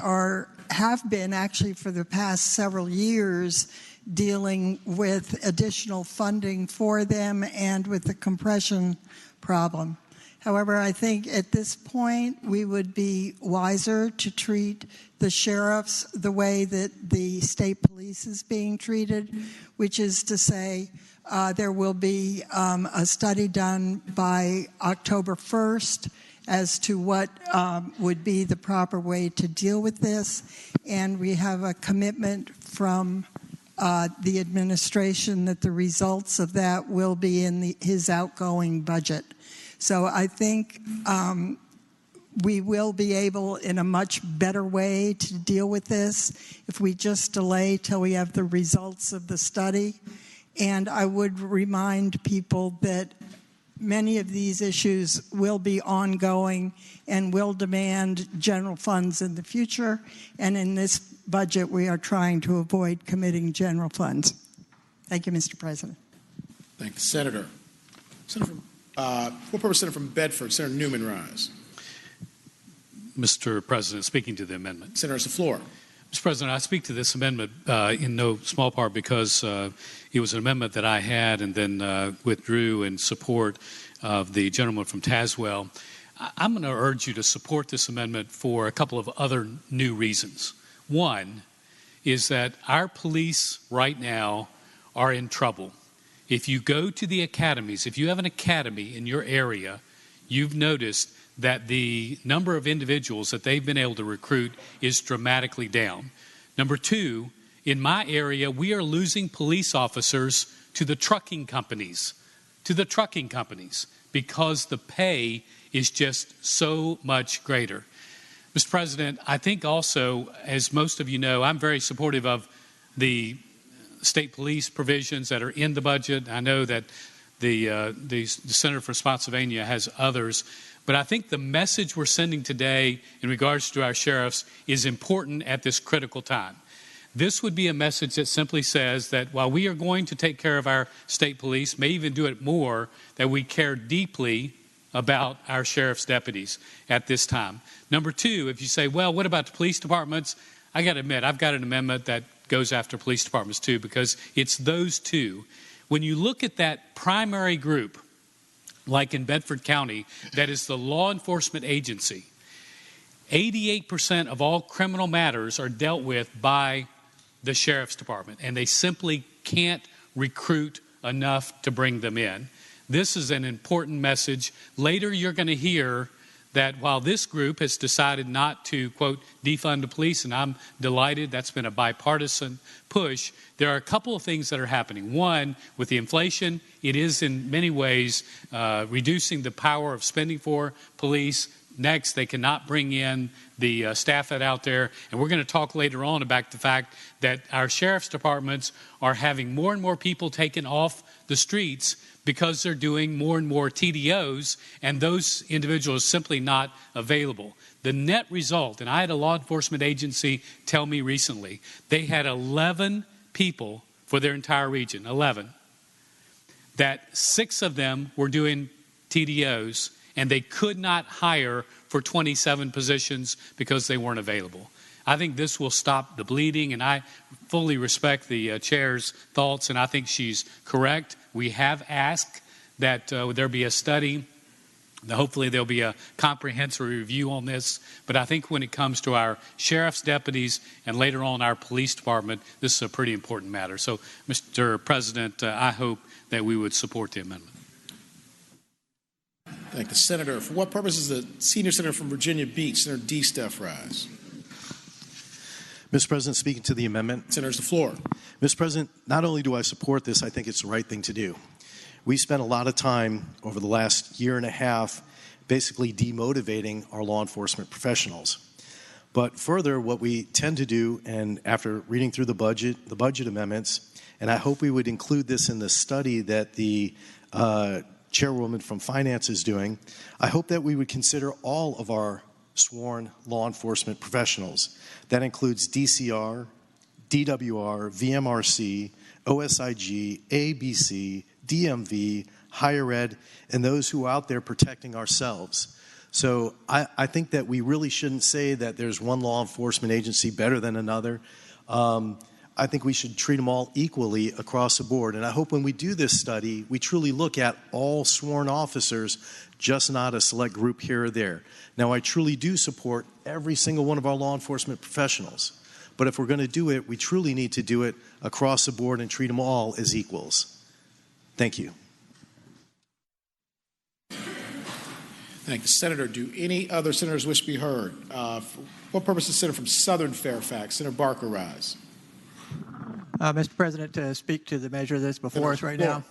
have been actually for the past several years dealing with additional funding for them and with the compression problem. However, I think at this point we would be wiser to treat the sheriffs the way that the state police is being treated, which is to say there will be a study done by October 1st as to what would be the proper way to deal with this. And we have a commitment from the administration that the results of that will be in his outgoing budget. So I think we will be able in a much better way to deal with this if we just delay till we have the results of the study. And I would remind people that many of these issues will be ongoing and will demand general funds in the future. And in this budget, we are trying to avoid committing general funds. Thank you, Mr. President. Thank the Senator. Senator from, what purpose, Senator from Bedford, Senator Newman rise. Mr. President, speaking to the amendment. Senator, it's the floor. Mr. President, I speak to this amendment in no small part because it was an amendment that I had and then withdrew in support of the gentleman from Tazewell. I'm going to urge you to support this amendment for a couple of other new reasons. One is that our police right now are in trouble. If you go to the academies, if you have an academy in your area, you've noticed that the number of individuals that they've been able to recruit is dramatically down. Number two, in my area, we are losing police officers to the trucking companies, because the pay is just so much greater. Mr. President, I think also, as most of you know, I'm very supportive of the state police provisions that are in the budget. I know that the Senator from Spotsylvania has others. But I think the message we're sending today in regards to our sheriffs is important at this critical time. This would be a message that simply says that while we are going to take care of our state police, may even do it more, that we care deeply about our sheriff's deputies at this time. Number two, if you say, well, what about the police departments? I got to admit, I've got an amendment that goes after police departments too, because it's those two. When you look at that primary group, like in Bedford County, that is the law enforcement agency, 88% of all criminal matters are dealt with by the sheriff's department, and they simply can't recruit enough to bring them in. This is an important message. Later, you're going to hear that while this group has decided not to, quote, defund the police, and I'm delighted, that's been a bipartisan push, there are a couple of things that are happening. One, with the inflation, it is in many ways reducing the power of spending for police. Next, they cannot bring in the staff that out there. And we're going to talk later on about the fact that our sheriff's departments are having more and more people taken off the streets because they're doing more and more TDOs, and those individuals simply not available. The net result, and I had a law enforcement agency tell me recently, they had 11 people for their entire region, 11, that 6 of them were doing TDOs, and they could not hire for 27 positions because they weren't available. I think this will stop the bleeding, and I fully respect the chair's thoughts, and I think she's correct. We have asked that there be a study. Hopefully there'll be a comprehensive review on this, but I think when it comes to our sheriff's deputies and later on our police department, this is a pretty important matter. So, Mr. President, I hope that we would support the amendment. Thank the Senator. For what purpose is the senior senator from Virginia Beach, Senator D. Steph, rise? Mr. President, speaking to the amendment. Senator's the floor. Mr. President, not only do I support this, I think it's the right thing to do. We spent a lot of time over the last year and a half basically demotivating our law enforcement professionals. But further, what we tend to do, and after reading through the budget amendments, and I hope we would include this in the study that the chairwoman from Finance is doing, I hope that we would consider all of our sworn law enforcement professionals. That includes DCR, DWR, VMRC, OSIG, ABC, DMV, higher ed, and those who are out there protecting ourselves. So I think that we really shouldn't say that there's one law enforcement agency better than another. I think we should treat them all equally across the board. And I hope when we do this study, we truly look at all sworn officers, just not a select group here or there. Now, I truly do support every single one of our law enforcement professionals. But if we're going to do it, we truly need to do it across the board and treat them all as equals. Thank you. Thank the Senator. Do any other senators wish to be heard? For what purpose is the senator from Southern Fairfax? Senator Barker, rise. Mr. President, to speak to the measure that's before us right now.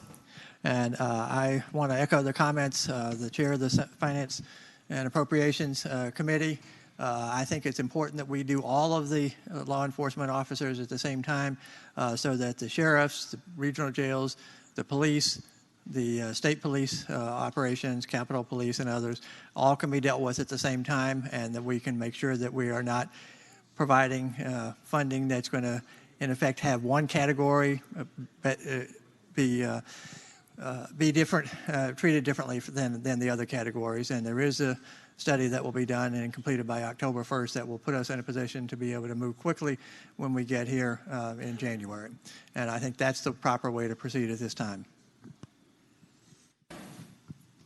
And I want to echo the comments of the chair of the Finance and Appropriations Committee. I think it's important that we do all of the law enforcement officers at the same time so that the sheriffs, the regional jails, the police, the state police operations, Capitol Police, and others all can be dealt with at the same time, and that we can make sure that we are not providing funding that's going to, in effect, have one category be different, treated differently than the other categories. And there is a study that will be done and completed by October 1st that will put us in a position to be able to move quickly when we get here in January. And I think that's the proper way to proceed at this time.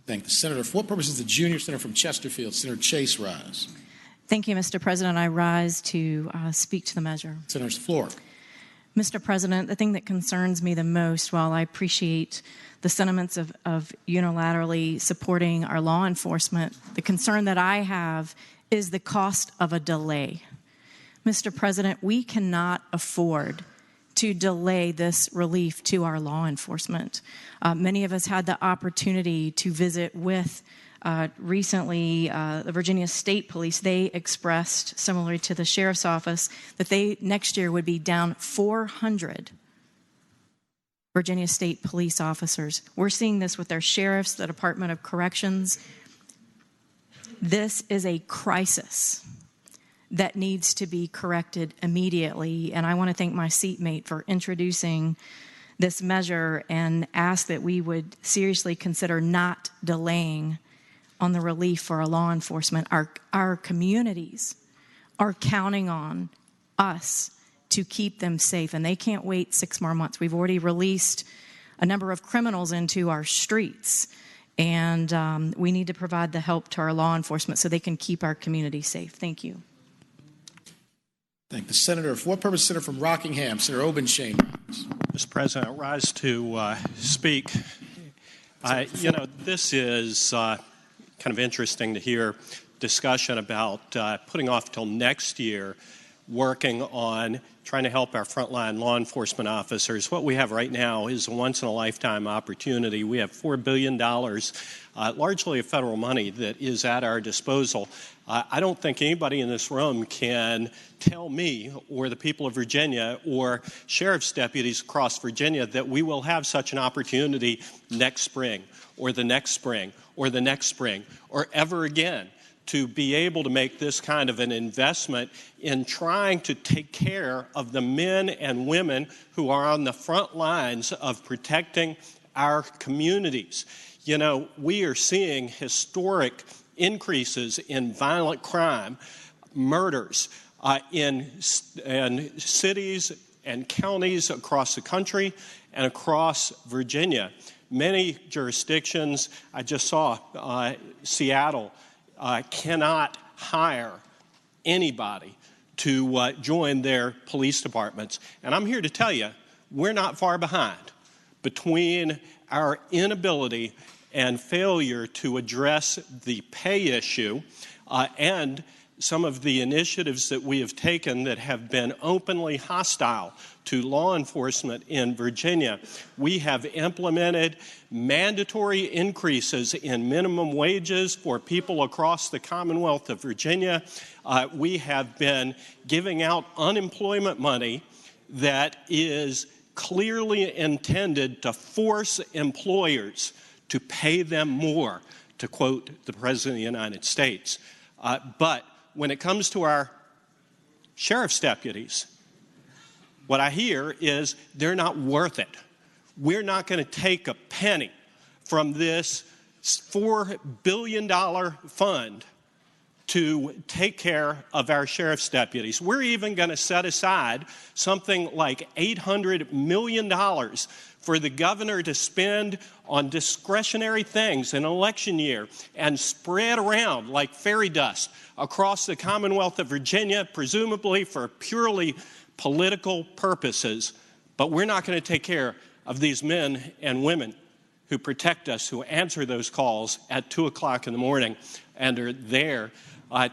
Thank the Senator. For what purpose is the junior senator from Chesterfield, Senator Chase, rise? Thank you, Mr. President. I rise to speak to the measure. Senator's floor. Mr. President, the thing that concerns me the most, while I appreciate the sentiments of unilaterally supporting our law enforcement, the concern that I have is the cost of a delay. Mr. President, we cannot afford to delay this relief to our law enforcement. Many of us had the opportunity to visit with recently the Virginia State Police. They expressed, similarly to the Sheriff's Office, that they next year would be down 400 Virginia State Police officers. We're seeing this with our sheriffs, the Department of Corrections. This is a crisis that needs to be corrected immediately. And I want to thank my seatmate for introducing this measure and ask that we would seriously consider not delaying on the relief for our law enforcement. Our communities are counting on us to keep them safe, and they can't wait 6 more months. We've already released a number of criminals into our streets, and we need to provide the help to our law enforcement so they can keep our community safe. Thank you. Thank the senator. For what purpose, Senator from Rockingham, Senator Obenshain. Mr. President, I rise to speak. This is kind of interesting to hear discussion about putting off till next year working on trying to help our frontline law enforcement officers. What we have right now is a once-in-a-lifetime opportunity. We have $4 billion, largely of federal money, that is at our disposal. I don't think anybody in this room can tell me or the people of Virginia or sheriff's deputies across Virginia that we will have such an opportunity next spring or the next spring or the next spring or ever again to be able to make this kind of an investment in trying to take care of the men and women who are on the front lines of protecting our communities. You know, we are seeing historic increases in violent crime, murders in cities and counties across the country and across Virginia. Many jurisdictions, I just saw Seattle, cannot hire anybody to join their police departments. And I'm here to tell you, we're not far behind between our inability and failure to address the pay issue and some of the initiatives that we have taken that have been openly hostile to law enforcement in Virginia. We have implemented mandatory increases in minimum wages for people across the Commonwealth of Virginia. We have been giving out unemployment money that is clearly intended to force employers to pay them more, to quote the President of the United States. But when it comes to our sheriff's deputies, what I hear is they're not worth it. We're not going to take a penny from this $4 billion fund to take care of our sheriff's deputies. We're even going to set aside something like $800 million for the governor to spend on discretionary things in an election year and spread around like fairy dust across the Commonwealth of Virginia, presumably for purely political purposes. But we're not going to take care of these men and women who protect us, who answer those calls at 2 o'clock in the morning and are there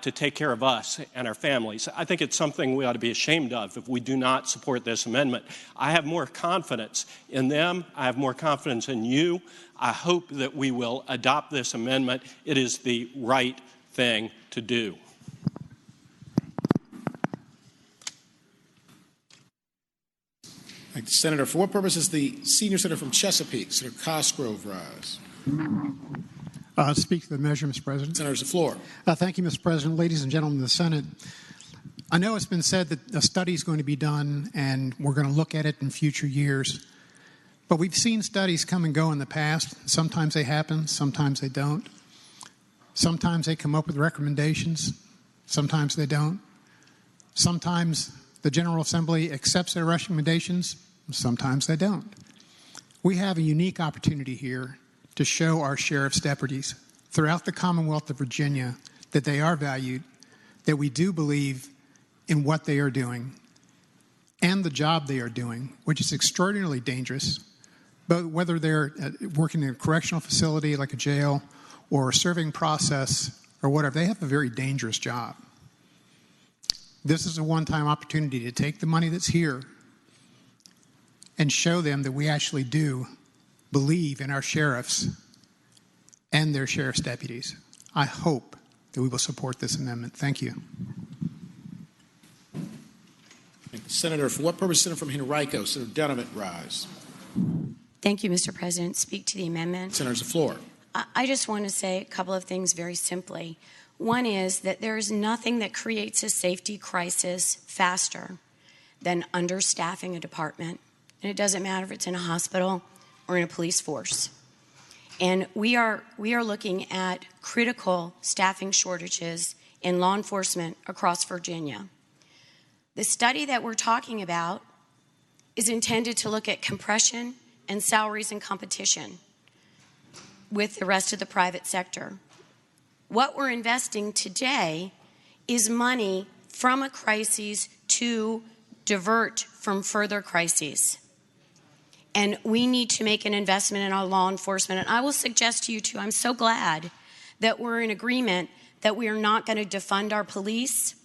to take care of us and our families. I think it's something we ought to be ashamed of if we do not support this amendment. I have more confidence in them. I have more confidence in you. I hope that we will adopt this amendment. It is the right thing to do. Thank the senator. For what purpose is the senior senator from Chesapeake, Senator Cosgrove, rise? Speak to the measure, Mr. President. Senator's the floor. Thank you, Mr. President. Ladies and gentlemen of the Senate, I know it's been said that a study is going to be done and we're going to look at it in future years. But we've seen studies come and go in the past. Sometimes they happen, sometimes they don't. Sometimes they come up with recommendations, sometimes they don't. Sometimes the General Assembly accepts their recommendations, sometimes they don't. We have a unique opportunity here to show our sheriff's deputies throughout the Commonwealth of Virginia that they are valued, that we do believe in what they are doing and the job they are doing, which is extraordinarily dangerous. But whether they're working in a correctional facility like a jail or a serving process or whatever, they have a very dangerous job. This is a one-time opportunity to take the money that's here and show them that we actually do believe in our sheriffs and their sheriff's deputies. I hope that we will support this amendment. Thank you. Thank the senator. For what purpose, Senator from Henrico, Senator Donovan, rise. Thank you, Mr. President. Speak to the amendment. Senator's the floor. I just want to say a couple of things very simply. One is that there is nothing that creates a safety crisis faster than understaffing a department. And it doesn't matter if it's in a hospital or in a police force. And we are looking at critical staffing shortages in law enforcement across Virginia. The study that we're talking about is intended to look at compression and salaries and competition. with the rest of the private sector. What we're investing today is money from a crisis to divert from further crises. And we need to make an investment in our law enforcement. And I will suggest to you, too, I'm so glad that we're in agreement that we are not going to defund our police.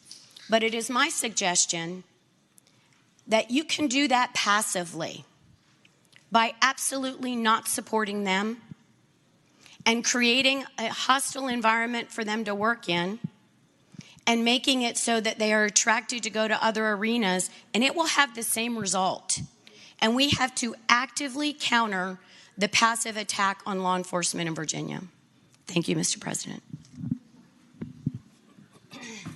But it is my suggestion that you can do that passively by absolutely not supporting them and creating a hostile environment for them to work in and making it so that they are attracted to go to other arenas, and it will have the same result. And we have to actively counter the passive attack on law enforcement in Virginia. Thank you, Mr. President.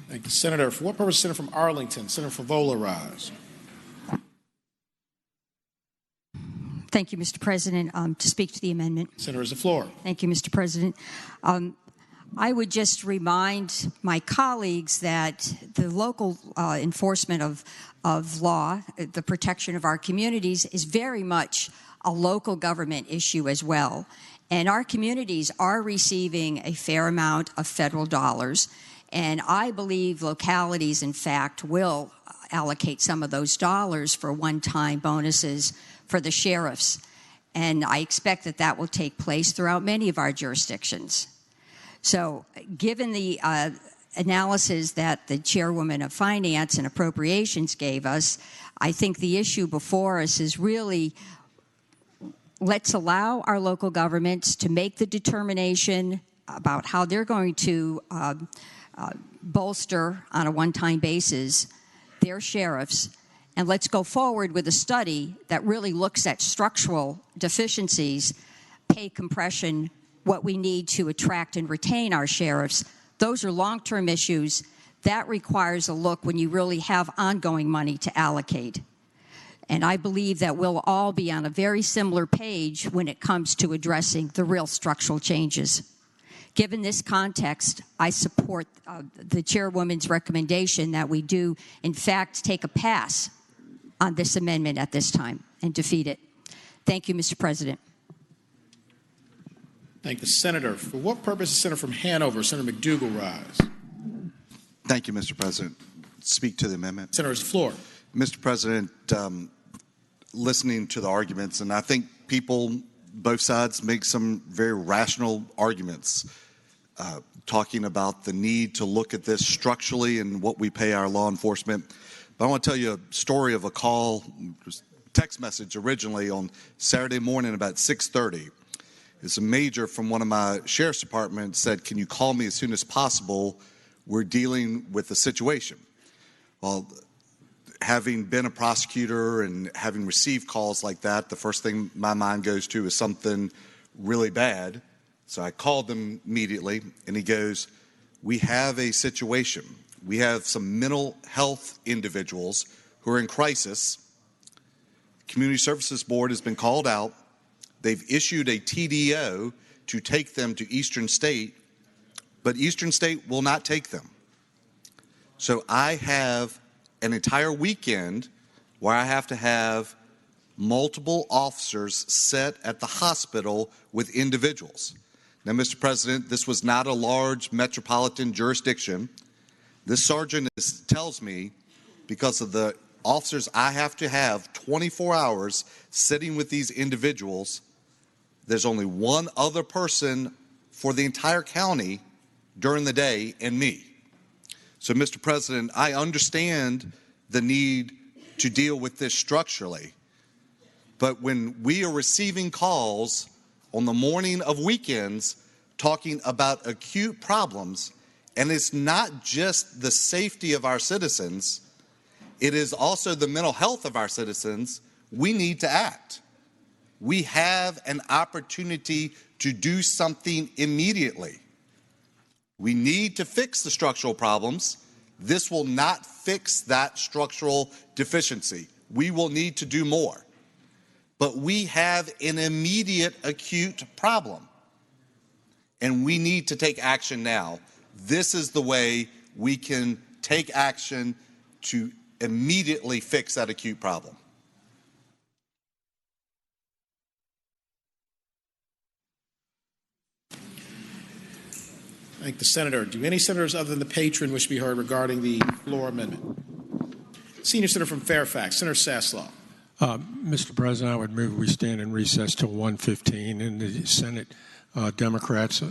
Thank you, Senator. For what purpose, Senator from Arlington? Senator Favola, rise. Thank you, Mr. President. To speak to the amendment. Senator, has the floor. Thank you, Mr. President. I would just remind my colleagues that the local enforcement of law, the protection of our communities, is very much a local government issue as well. And our communities are receiving a fair amount of federal dollars. And I believe localities, in fact, will allocate some of those dollars for one-time bonuses for the sheriffs. And I expect that that will take place throughout many of our jurisdictions. So given the analysis that the chairwoman of Finance and Appropriations gave us, I think the issue before us is really, let's allow our local governments to make the determination about how they're going to bolster on a one-time basis their sheriffs, and let's go forward with a study that really looks at structural deficiencies, pay compression, what we need to attract and retain our sheriffs. Those are long-term issues. That requires a look when you really have ongoing money to allocate. And I believe that we'll all be on a very similar page when it comes to addressing the real structural changes. Given this context, I support the chairwoman's recommendation that we do, in fact, take a pass on this amendment at this time and defeat it. Thank you, Mr. President. Thank the Senator. For what purpose, the Senator from Hanover, Senator McDougal, rise. Thank you, Mr. President. Speak to the amendment. Senator, has the floor. Mr. President, listening to the arguments, and I think people, both sides, make some very rational arguments, talking about the need to look at this structurally and what we pay our law enforcement. But I want to tell you a story of a call, text message originally on Saturday morning about 6:30. It's a major from one of my sheriff's departments said, "Can you call me as soon as possible? We're dealing with a situation." Well, having been a prosecutor and having received calls like that, the first thing my mind goes to is something really bad. So I called him immediately, and he goes, "We have a situation. We have some mental health individuals who are in crisis. Community Services Board has been called out. They've issued a TDO to take them to Eastern State, but Eastern State will not take them. So I have an entire weekend where I have to have multiple officers set at the hospital with individuals." Now, Mr. President, this was not a large metropolitan jurisdiction. This sergeant tells me, because of the officers I have to have 24 hours sitting with these individuals, there's only one other person for the entire county during the day, and me. So, Mr. President, I understand the need to deal with this structurally. But when we are receiving calls on the morning of weekends talking about acute problems, and it's not just the safety of our citizens, it is also the mental health of our citizens, we need to act. We have an opportunity to do something immediately. We need to fix the structural problems. This will not fix that structural deficiency. We will need to do more. But we have an immediate acute problem, and we need to take action now. This is the way we can take action to immediately fix that acute problem. Thank the senator. Do any senators other than the patron wish to be heard regarding the floor amendment? Senior Senator from Fairfax, Senator Saslaw. Mr. President, I would move we stand in recess till 1:15, and the Senate Democrats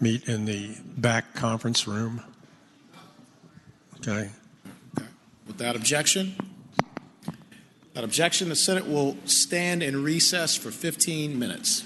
meet in the back conference room. Okay. Without objection? Without objection, the Senate will stand in recess for 15 minutes.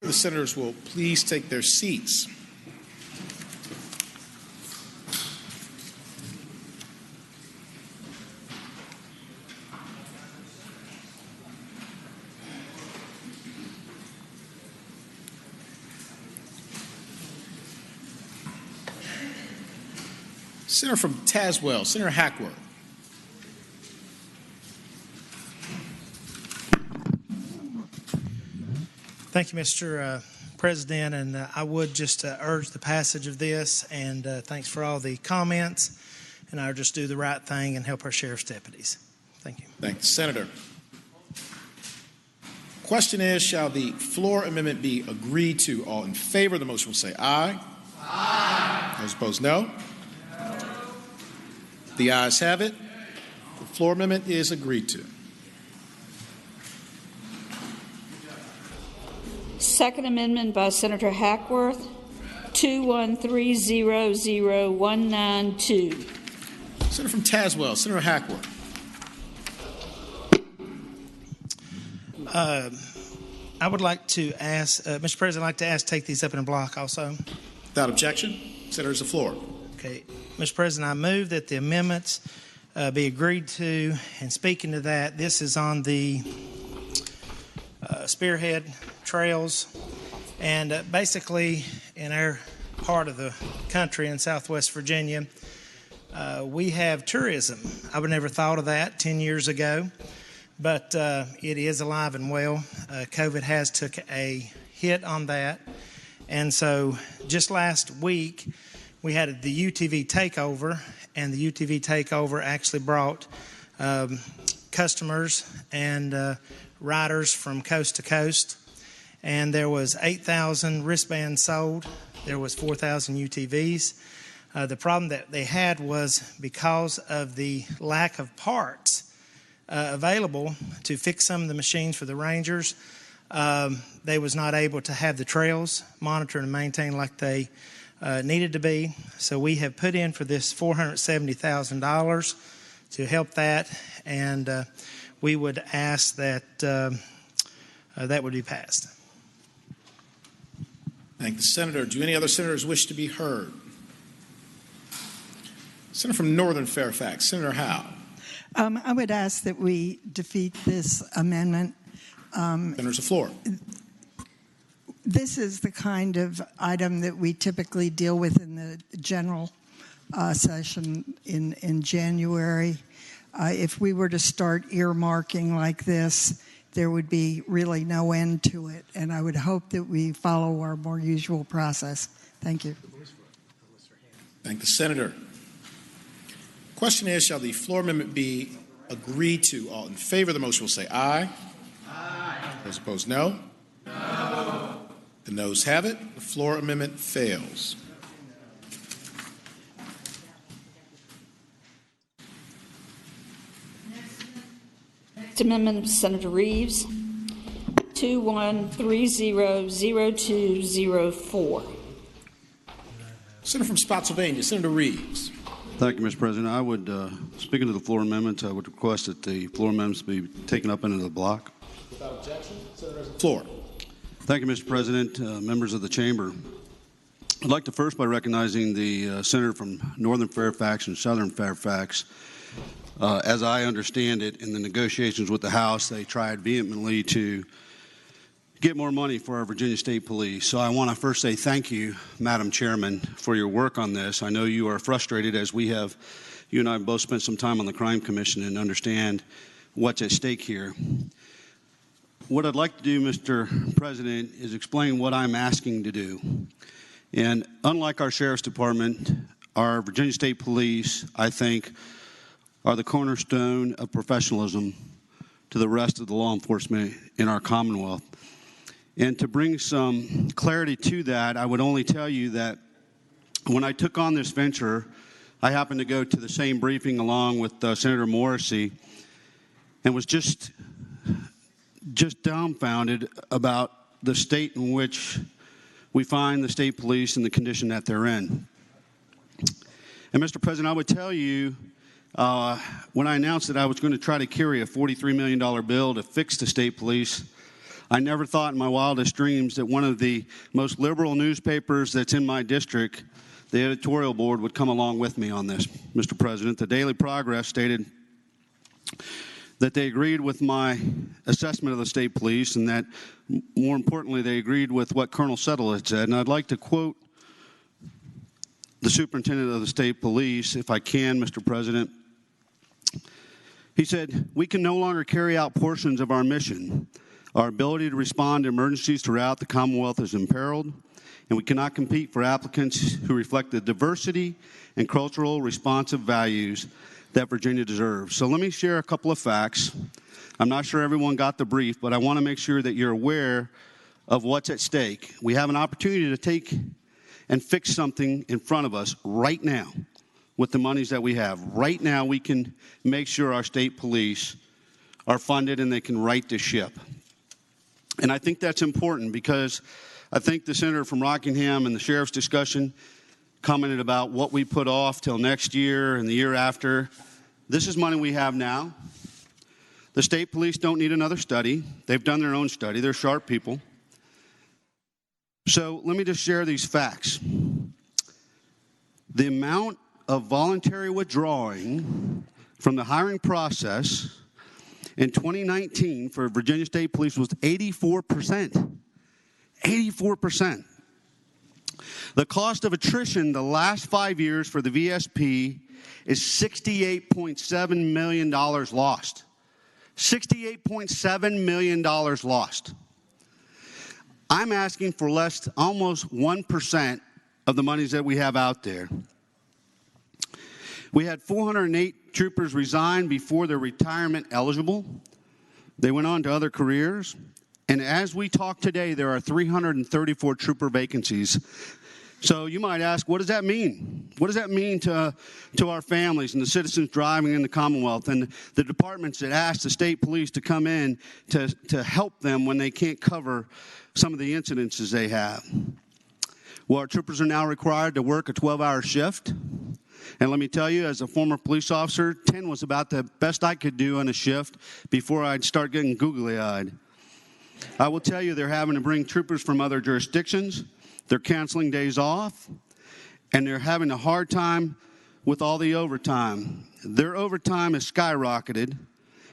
The senators will please take their seats. Senator from Tazewell, Senator Hackworth. Thank you, Mr. President, and I would just urge the passage of this, and thanks for all the comments, and I'll just do the right thing and help our sheriff's deputies. Thank you. Thank the Senator. Question is, shall the floor amendment be agreed to? All in favor of the motion will say aye. Aye. Those opposed, no. The ayes have it. The floor amendment is agreed to. Second amendment by Senator Hackworth, 213-00192. Senator from Tazewell, Senator Hackworth. I would like to ask, Mr. President, I'd like to ask take these up in a block also. Without objection, Senator's the floor. Okay. Mr. President, I move that the amendments be agreed to. And speaking to that, this is on the spearhead trails. And basically, in our part of the country in Southwest Virginia, we have tourism. I would never thought of that 10 years ago, but it is alive and well. COVID has took a hit on that. And so just last week, we had the UTV takeover, and the UTV takeover actually brought customers and riders from coast to coast. And there was 8,000 wristbands sold. There was 4,000 UTVs. The problem that they had was because of the lack of parts available to fix some of the machines for the Rangers, they was not able to have the trails monitored and maintained like they needed to be. So we have put in for this $470,000 to help that, and we would ask that that would be passed. Thank the Senator. Do any other senators wish to be heard? Senator from Northern Fairfax, Senator Howe. I would ask that we defeat this amendment. Senator's the floor. This is the kind of item that we typically deal with in the general session in January. If we were to start earmarking like this, there would be really no end to it, and I would hope that we follow our more usual process. Thank you. Thank the Senator. Question is, shall the floor amendment be agreed to? All in favor of the motion will say aye. Aye. Those opposed, no. No. The noes have it. The floor amendment fails. Next amendment, Senator Reeves, 213-0204. Senator from Spotsylvania, Senator Reeves. Thank you, Mr. President. I would, speaking to the floor amendments, I would request that the floor amendments be taken up into the block. Without objection, Senator's the floor. Thank you, Mr. President, members of the chamber. I'd like to first by recognizing the senator from Northern Fairfax and Southern Fairfax. As I understand it, in the negotiations with the House, they tried vehemently to get more money for our Virginia State Police. So I want to first say thank you, Madam Chairman, for your work on this. I know you are frustrated, as we have. You and I have both spent some time on the Crime Commission and understand what's at stake here. What I'd like to do, Mr. President, is explain what I'm asking to do. And unlike our Sheriff's Department, our Virginia State Police, I think, are the cornerstone of professionalism to the rest of the law enforcement in our Commonwealth. And to bring some clarity to that, I would only tell you that when I took on this venture, I happened to go to the same briefing along with Senator Morrissey and was just dumbfounded about the state in which we find the state police and the condition that they're in. And Mr. President, I would tell you, when I announced that I was going to try to carry a $43 million bill to fix the state police, I never thought in my wildest dreams that one of the most liberal newspapers that's in my district, the editorial board, would come along with me on this, Mr. President. The Daily Progress stated that they agreed with my assessment of the state police and that, more importantly, they agreed with what Colonel Settle had said. And I'd like to quote the superintendent of the state police, if I can, Mr. President. He said, "We can no longer carry out portions of our mission. Our ability to respond to emergencies throughout the Commonwealth is imperiled, and we cannot compete for applicants who reflect the diversity and cultural responsive values that Virginia deserves." So let me share a couple of facts. I'm not sure everyone got the brief, but I want to make sure that you're aware of what's at stake. We have an opportunity to take and fix something in front of us right now with the monies that we have. Right now, we can make sure our state police are funded and they can right the ship. And I think that's important because I think the senator from Rockingham and the sheriff's discussion commented about what we put off till next year and the year after. This is money we have now. The state police don't need another study. They've done their own study. They're sharp people. So let me just share these facts. The amount of voluntary withdrawing from the hiring process in 2019 for Virginia State Police was 84%. 84%. The cost of attrition the last 5 years for the VSP is $68.7 million lost. $68.7 million lost. I'm asking for almost 1% of the monies that we have out there. We had 408 troopers resign before they're retirement eligible. They went on to other careers. And as we talk today, there are 334 trooper vacancies. So you might ask, what does that mean? What does that mean to our families and the citizens driving in the Commonwealth and the departments that ask the state police to come in to help them when they can't cover some of the incidences they have? Well, our troopers are now required to work a 12-hour shift. And let me tell you, as a former police officer, 10 was about the best I could do on a shift before I'd start getting googly-eyed. I will tell you, they're having to bring troopers from other jurisdictions. They're canceling days off, and they're having a hard time with all the overtime. Their overtime has skyrocketed,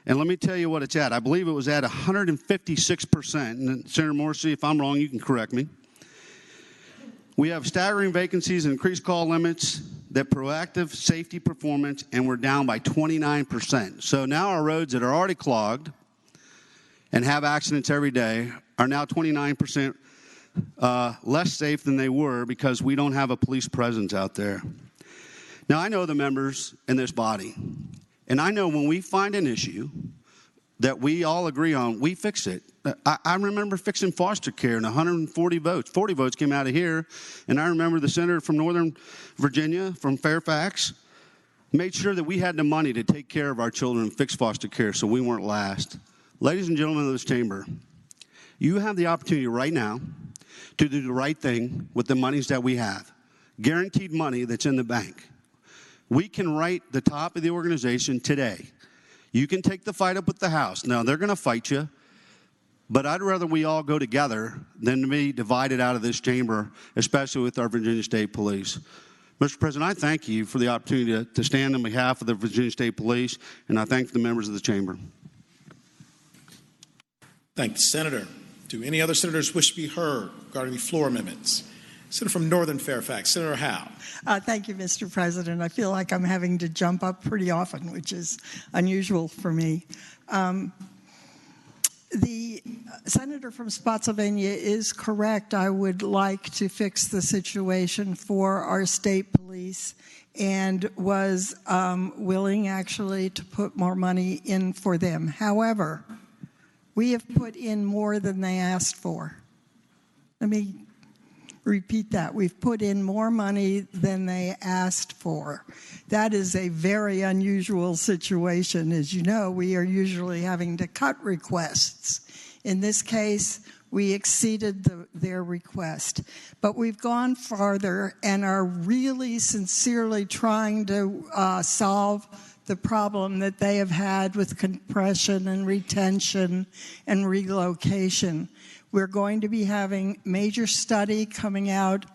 and let me tell you what it's at. I believe it was at 156%. And Senator Morrissey, if I'm wrong, you can correct me. We have staggering vacancies and increased call limits, that proactive safety performance, and we're down by 29%. So now our roads that are already clogged and have accidents every day are now 29% less safe than they were because we don't have a police presence out there. Now, I know the members in this body, and I know when we find an issue that we all agree on, we fix it. I remember fixing foster care and 140 votes. 40 votes came out of here, and I remember the senator from Northern Virginia, from Fairfax, made sure that we had the money to take care of our children and fix foster care so we weren't last. Ladies and gentlemen of this chamber, you have the opportunity right now to do the right thing with the monies that we have. Guaranteed money that's in the bank. We can write the top of the organization today. You can take the fight up with the House. Now, they're going to fight you, but I'd rather we all go together than to be divided out of this chamber, especially with our Virginia State Police. Mr. President, I thank you for the opportunity to stand on behalf of the Virginia State Police, and I thank the members of the chamber. Thank you, Senator. Do any other senators wish to be heard regarding the floor amendments? Senator from Northern Fairfax, Senator Howe. Thank you, Mr. President. I feel like I'm having to jump up pretty often, which is unusual for me. The senator from Spotsylvania is correct. I would like to fix the situation for our state police and was willing actually to put more money in for them. However, we have put in more than they asked for. Let me repeat that. We've put in more money than they asked for. That is a very unusual situation. As you know, we are usually having to cut requests. In this case, we exceeded their request. But we've gone farther and are really sincerely trying to solve the problem that they have had with compression and retention and relocation. We're going to be having major study coming out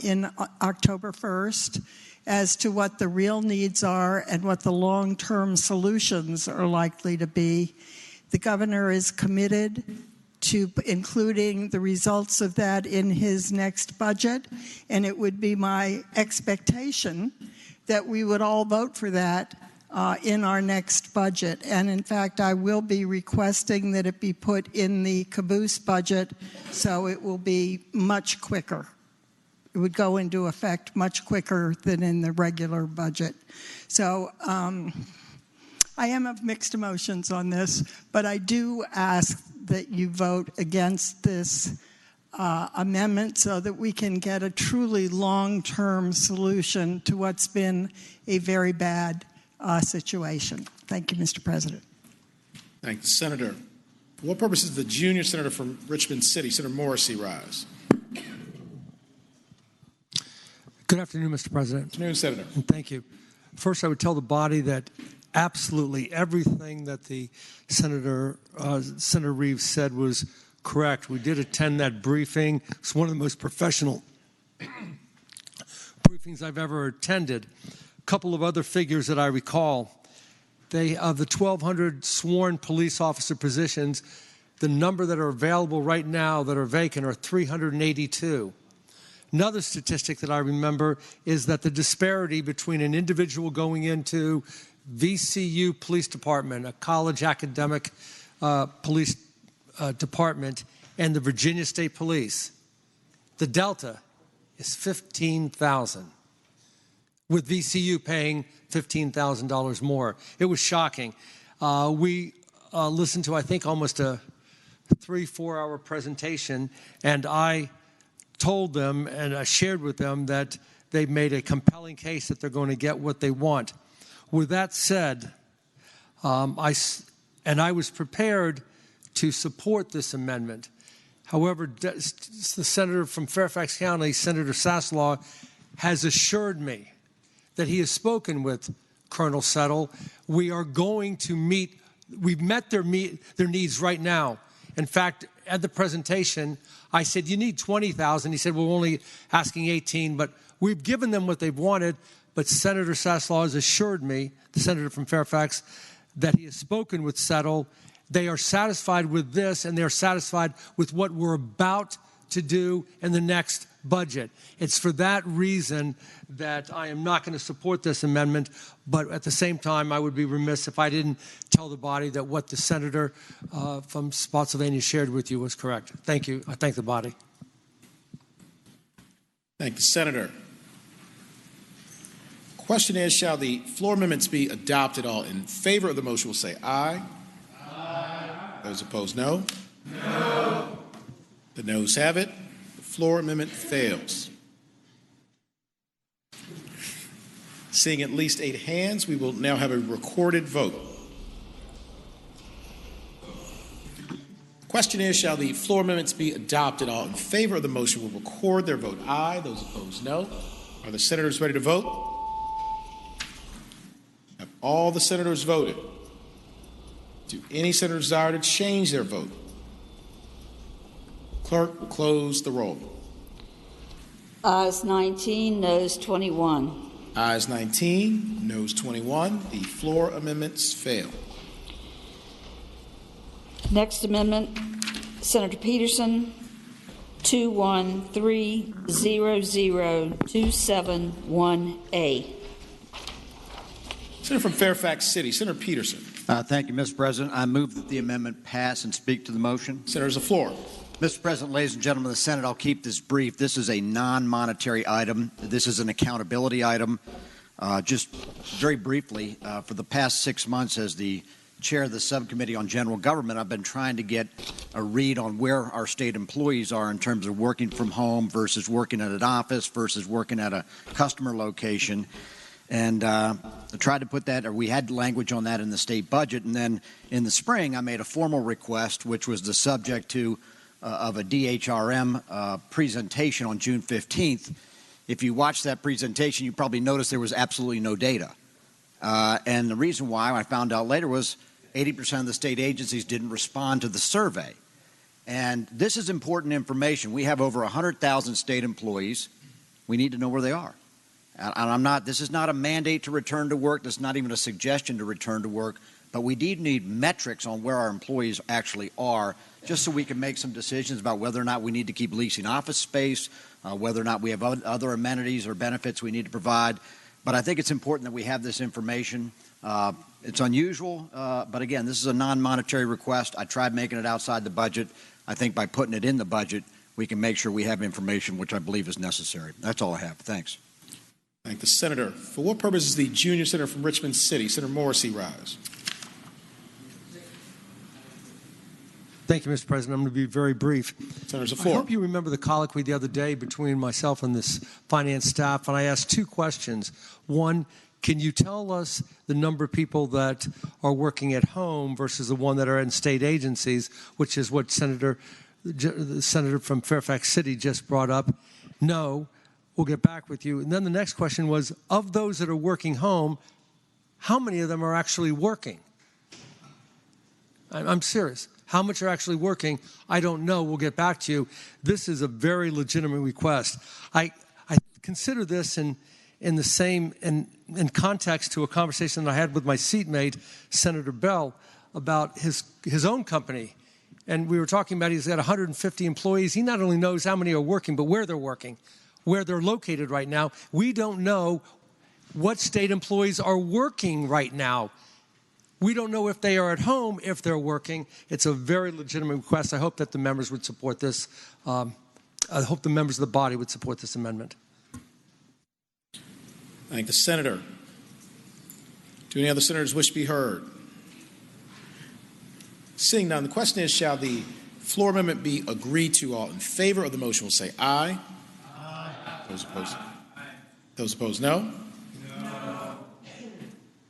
in October 1st as to what the real needs are and what the long-term solutions are likely to be. The governor is committed to including the results of that in his next budget, and it would be my expectation that we would all vote for that in our next budget. And in fact, I will be requesting that it be put in the caboose budget so it will be much quicker. It would go into effect much quicker than in the regular budget. So I am of mixed emotions on this, but I do ask that you vote against this amendment so that we can get a truly long-term solution to what's been a very bad situation. Thank you, Mr. President. Thank the Senator. For what purpose does the junior senator from Richmond City, Senator Morrissey, rise? Good afternoon, Mr. President. Afternoon, Senator. And thank you. First, I would tell the body that absolutely everything that the Senator Reeves said was correct. We did attend that briefing. It's one of the most professional briefings I've ever attended. A couple of other figures that I recall. Of the 1,200 sworn police officer positions, the number that are available right now that are vacant are 382. Another statistic that I remember is that the disparity between an individual going into VCU Police Department, a college academic police department, and the Virginia State Police, the delta is $15,000, with VCU paying $15,000 more. It was shocking. We listened to, I think, almost a 3-4 hour presentation, and I told them and I shared with them that they've made a compelling case that they're going to get what they want. With that said, I was prepared to support this amendment. However, the senator from Fairfax County, Senator Saslaw, has assured me that he has spoken with Colonel Settle. We are going to meet, we've met their needs right now. In fact, at the presentation, I said, you need 20,000. He said, we're only asking 18, but we've given them what they've wanted. But Senator Saslaw has assured me, the senator from Fairfax, that he has spoken with Settle. They are satisfied with this, and they're satisfied with what we're about to do in the next budget. It's for that reason that I am not going to support this amendment, but at the same time, I would be remiss if I didn't tell the body that what the senator from Spotsylvania shared with you was correct. Thank you. I thank the body. Thank the senator. Question is, shall the floor amendments be adopted? All in favor of the motion will say aye. Aye. Those opposed, no. No. The noes have it. The floor amendment fails. Seeing at least 8 hands, we will now have a recorded vote. Question is, shall the floor amendments be adopted? All in favor of the motion will record their vote aye. Those opposed, no. Are the senators ready to vote? Have all the senators voted? Do any senators desire to change their vote? Clerk will close the roll. Ayes 19, noes 21. Ayes 19, noes 21. The floor amendments fail. Next amendment, Senator Peterson, 213-00-271A. Senator from Fairfax City, Senator Peterson. Thank you, Mr. President. I move that the amendment pass and speak to the motion. Senator's the floor. Mr. President, ladies and gentlemen of the Senate, I'll keep this brief. This is a non-monetary item. This is an accountability item. Just very briefly, for the past 6 months as the chair of the subcommittee on general government, I've been trying to get a read on where our state employees are in terms of working from home versus working at an office versus working at a customer location. And I tried to put that, or we had language on that in the state budget. And then in the spring, I made a formal request, which was the subject of a DHRM presentation on June 15th. If you watched that presentation, you probably noticed there was absolutely no data. And the reason why I found out later was 80% of the state agencies didn't respond to the survey. And this is important information. We have over 100,000 state employees. We need to know where they are. And this is not a mandate to return to work. This is not even a suggestion to return to work. But we need metrics on where our employees actually are, just so we can make some decisions about whether or not we need to keep leasing office space, whether or not we have other amenities or benefits we need to provide. But I think it's important that we have this information. It's unusual, but again, this is a non-monetary request. I tried making it outside the budget. I think by putting it in the budget, we can make sure we have information which I believe is necessary. That's all I have. Thanks. Thank the Senator. For what purpose is the junior senator from Richmond City, Senator Morrissey, rise? Thank you, Mr. President. I'm going to be very brief. Senator's the floor. I hope you remember the colloquy the other day between myself and this finance staff, and I asked two questions. One, can you tell us the number of people that are working at home versus the one that are in state agencies, which is what the senator from Fairfax City just brought up? No, we'll get back with you. And then the next question was, of those that are working home, how many of them are actually working? I'm serious. How much are actually working? I don't know. We'll get back to you. This is a very legitimate request. I consider this in context to a conversation that I had with my seatmate, Senator Bell, about his own company. And we were talking about he's got 150 employees. He not only knows how many are working, but where they're working, where they're located right now. We don't know what state employees are working right now. We don't know if they are at home, if they're working. It's a very legitimate request. I hope that the members would support this. I hope the members of the body would support this amendment. Thank the Senator. Do any other senators wish to be heard? Seeing none, the question is, shall the floor amendment be agreed to? All in favor of the motion will say aye. Aye. Those opposed? Aye. Those opposed, no? No.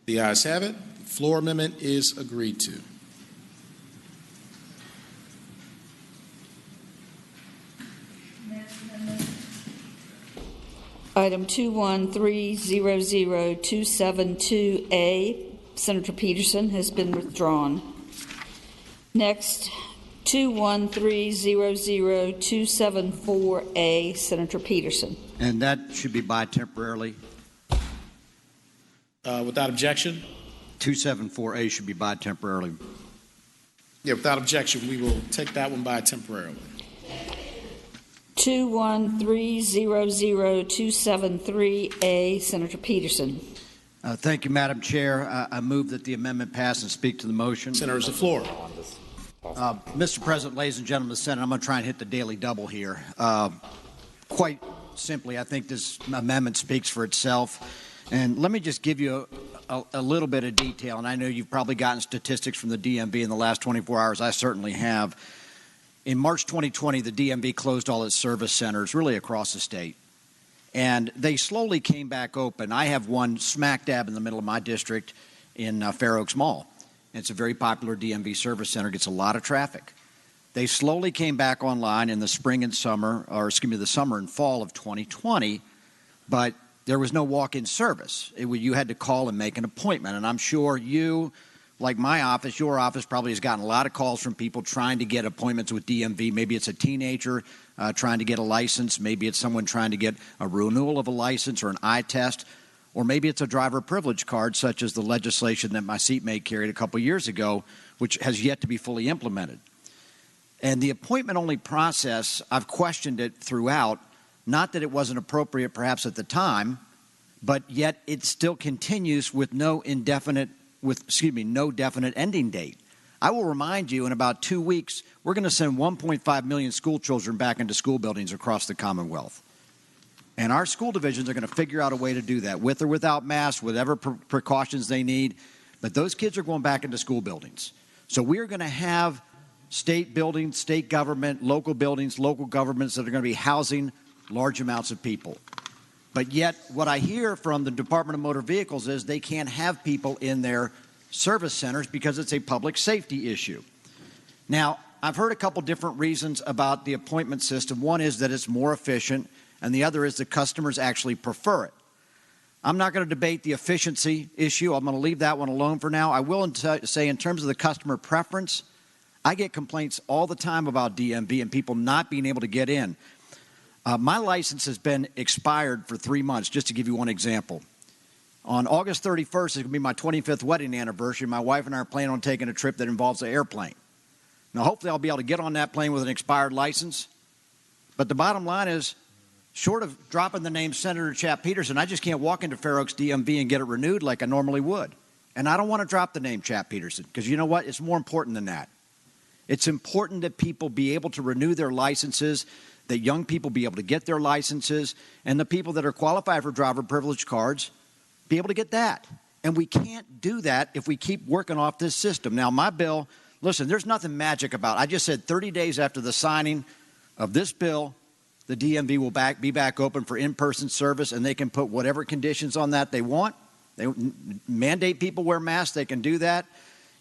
The ayes have it. Floor amendment is agreed to. Item 213-00272A, Senator Peterson, has been withdrawn. Next, 213-00274A, Senator Peterson. And that should be by temporarily. Without objection? 274A should be by temporarily. Yeah, without objection, we will take that one by temporarily. 213-00273A, Senator Peterson. Thank you, Madam Chair. I move that the amendment pass and speak to the motion. Senator's the floor. Mr. President, ladies and gentlemen of the Senate, I'm going to try and hit the daily double here. Quite simply, I think this amendment speaks for itself. And let me just give you a little bit of detail. And I know you've probably gotten statistics from the DMV in the last 24 hours. I certainly have. In March 2020, the DMV closed all its service centers really across the state. And they slowly came back open. I have one smack dab in the middle of my district in Fair Oaks Mall. It's a very popular DMV service center, gets a lot of traffic. They slowly came back online in the spring and summer, or excuse me, the summer and fall of 2020, but there was no walk-in service. You had to call and make an appointment. And I'm sure you, like my office, your office probably has gotten a lot of calls from people trying to get appointments with DMV. Maybe it's a teenager trying to get a license. Maybe it's someone trying to get a renewal of a license or an eye test. Or maybe it's a driver privilege card, such as the legislation that my seatmate carried a couple years ago, which has yet to be fully implemented. And the appointment-only process, I've questioned it throughout. Not that it wasn't appropriate perhaps at the time, but yet it still continues with no definite ending date. I will remind you, in about 2 weeks, we're going to send 1.5 million school children back into school buildings across the Commonwealth. And our school divisions are going to figure out a way to do that, with or without masks, whatever precautions they need. But those kids are going back into school buildings. So we are going to have state buildings, state government, local buildings, local governments that are going to be housing large amounts of people. But yet what I hear from the Department of Motor Vehicles is they can't have people in their service centers because it's a public safety issue. Now, I've heard a couple different reasons about the appointment system. One is that it's more efficient, and the other is the customers actually prefer it. I'm not going to debate the efficiency issue. I'm going to leave that one alone for now. I will say in terms of the customer preference, I get complaints all the time about DMV and people not being able to get in. My license has been expired for 3 months, just to give you one example. On August 31st is going to be my 25th wedding anniversary. My wife and I are planning on taking a trip that involves an airplane. Now, hopefully I'll be able to get on that plane with an expired license. But the bottom line is, short of dropping the name Senator Chap Peterson, I just can't walk into Fair Oaks DMV and get it renewed like I normally would. And I don't want to drop the name Chap Peterson because you know what? It's more important than that. It's important that people be able to renew their licenses, that young people be able to get their licenses, and the people that are qualified for driver privilege cards be able to get that. And we can't do that if we keep working off this system. Now, my bill, listen, there's nothing magic about it. I just said 30 days after the signing of this bill, the DMV will be back open for in-person service, and they can put whatever conditions on that they want. They mandate people wear masks. They can do that.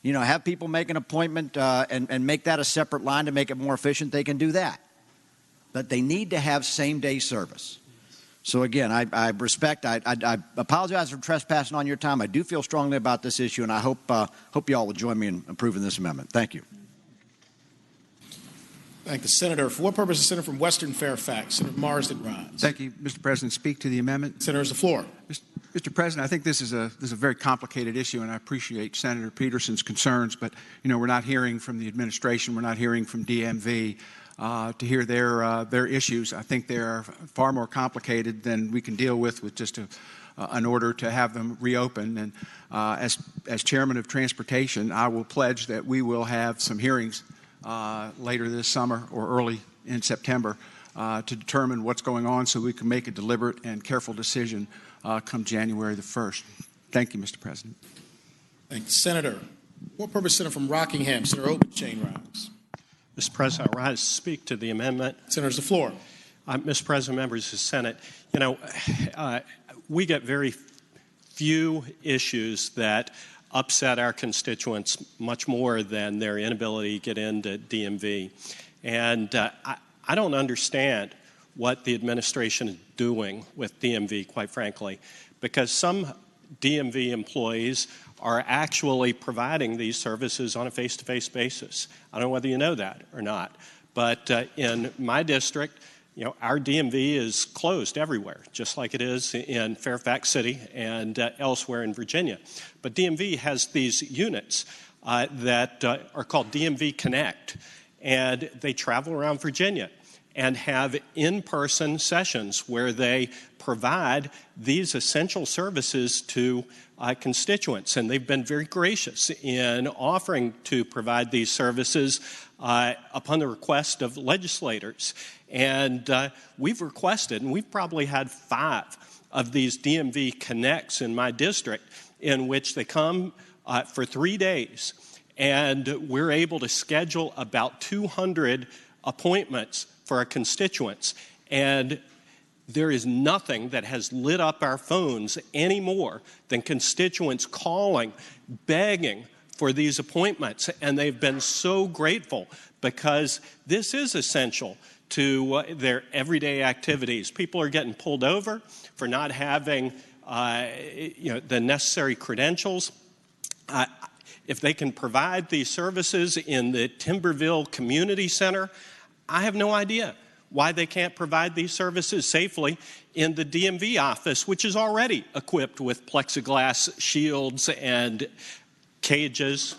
You know, have people make an appointment and make that a separate line to make it more efficient. They can do that. But they need to have same-day service. So, again, I apologize for trespassing on your time. I do feel strongly about this issue, and I hope you all will join me in approving this amendment. Thank you. Thank the senator. For what purpose? The senator from Western Fairfax, Senator Marsden rise. Thank you, Mr. President. Speak to the amendment. Senator has the floor. Mr. President, I think this is a very complicated issue, and I appreciate Senator Peterson's concerns. But you know, we're not hearing from the administration. We're not hearing from DMV to hear their issues. I think they are far more complicated than we can deal with just an order to have them reopen. And as chairman of transportation, I will pledge that we will have some hearings later this summer or early in September to determine what's going on so we can make a deliberate and careful decision come January the 1st. Thank you, Mr. President. Thank the senator. What purpose? Senator from Rockingham, Senator Obenchain rise. Mr. President, I rise to speak to the amendment. Senator has the floor. Mr. President, members of the Senate, you know, we get very few issues that upset our constituents much more than their inability to get into DMV. And I don't understand what the administration is doing with DMV, quite frankly, because some DMV employees are actually providing these services on a face-to-face basis. I don't know whether you know that or not, but in my district, you know, our DMV is closed everywhere, just like it is in Fairfax City and elsewhere in Virginia. But DMV has these units that are called DMV Connect, and they travel around Virginia and have in-person sessions where they provide these essential services to constituents. And they've been very gracious in offering to provide these services upon the request of legislators. And we've requested, and we've probably had 5 of these DMV Connects in my district in which they come for 3 days. And we're able to schedule about 200 appointments for our constituents. And there is nothing that has lit up our phones any more than constituents calling, begging for these appointments. And they've been so grateful because this is essential to their everyday activities. People are getting pulled over for not having the necessary credentials. If they can provide these services in the Timberville Community Center, I have no idea why they can't provide these services safely in the DMV office, which is already equipped with plexiglass shields and cages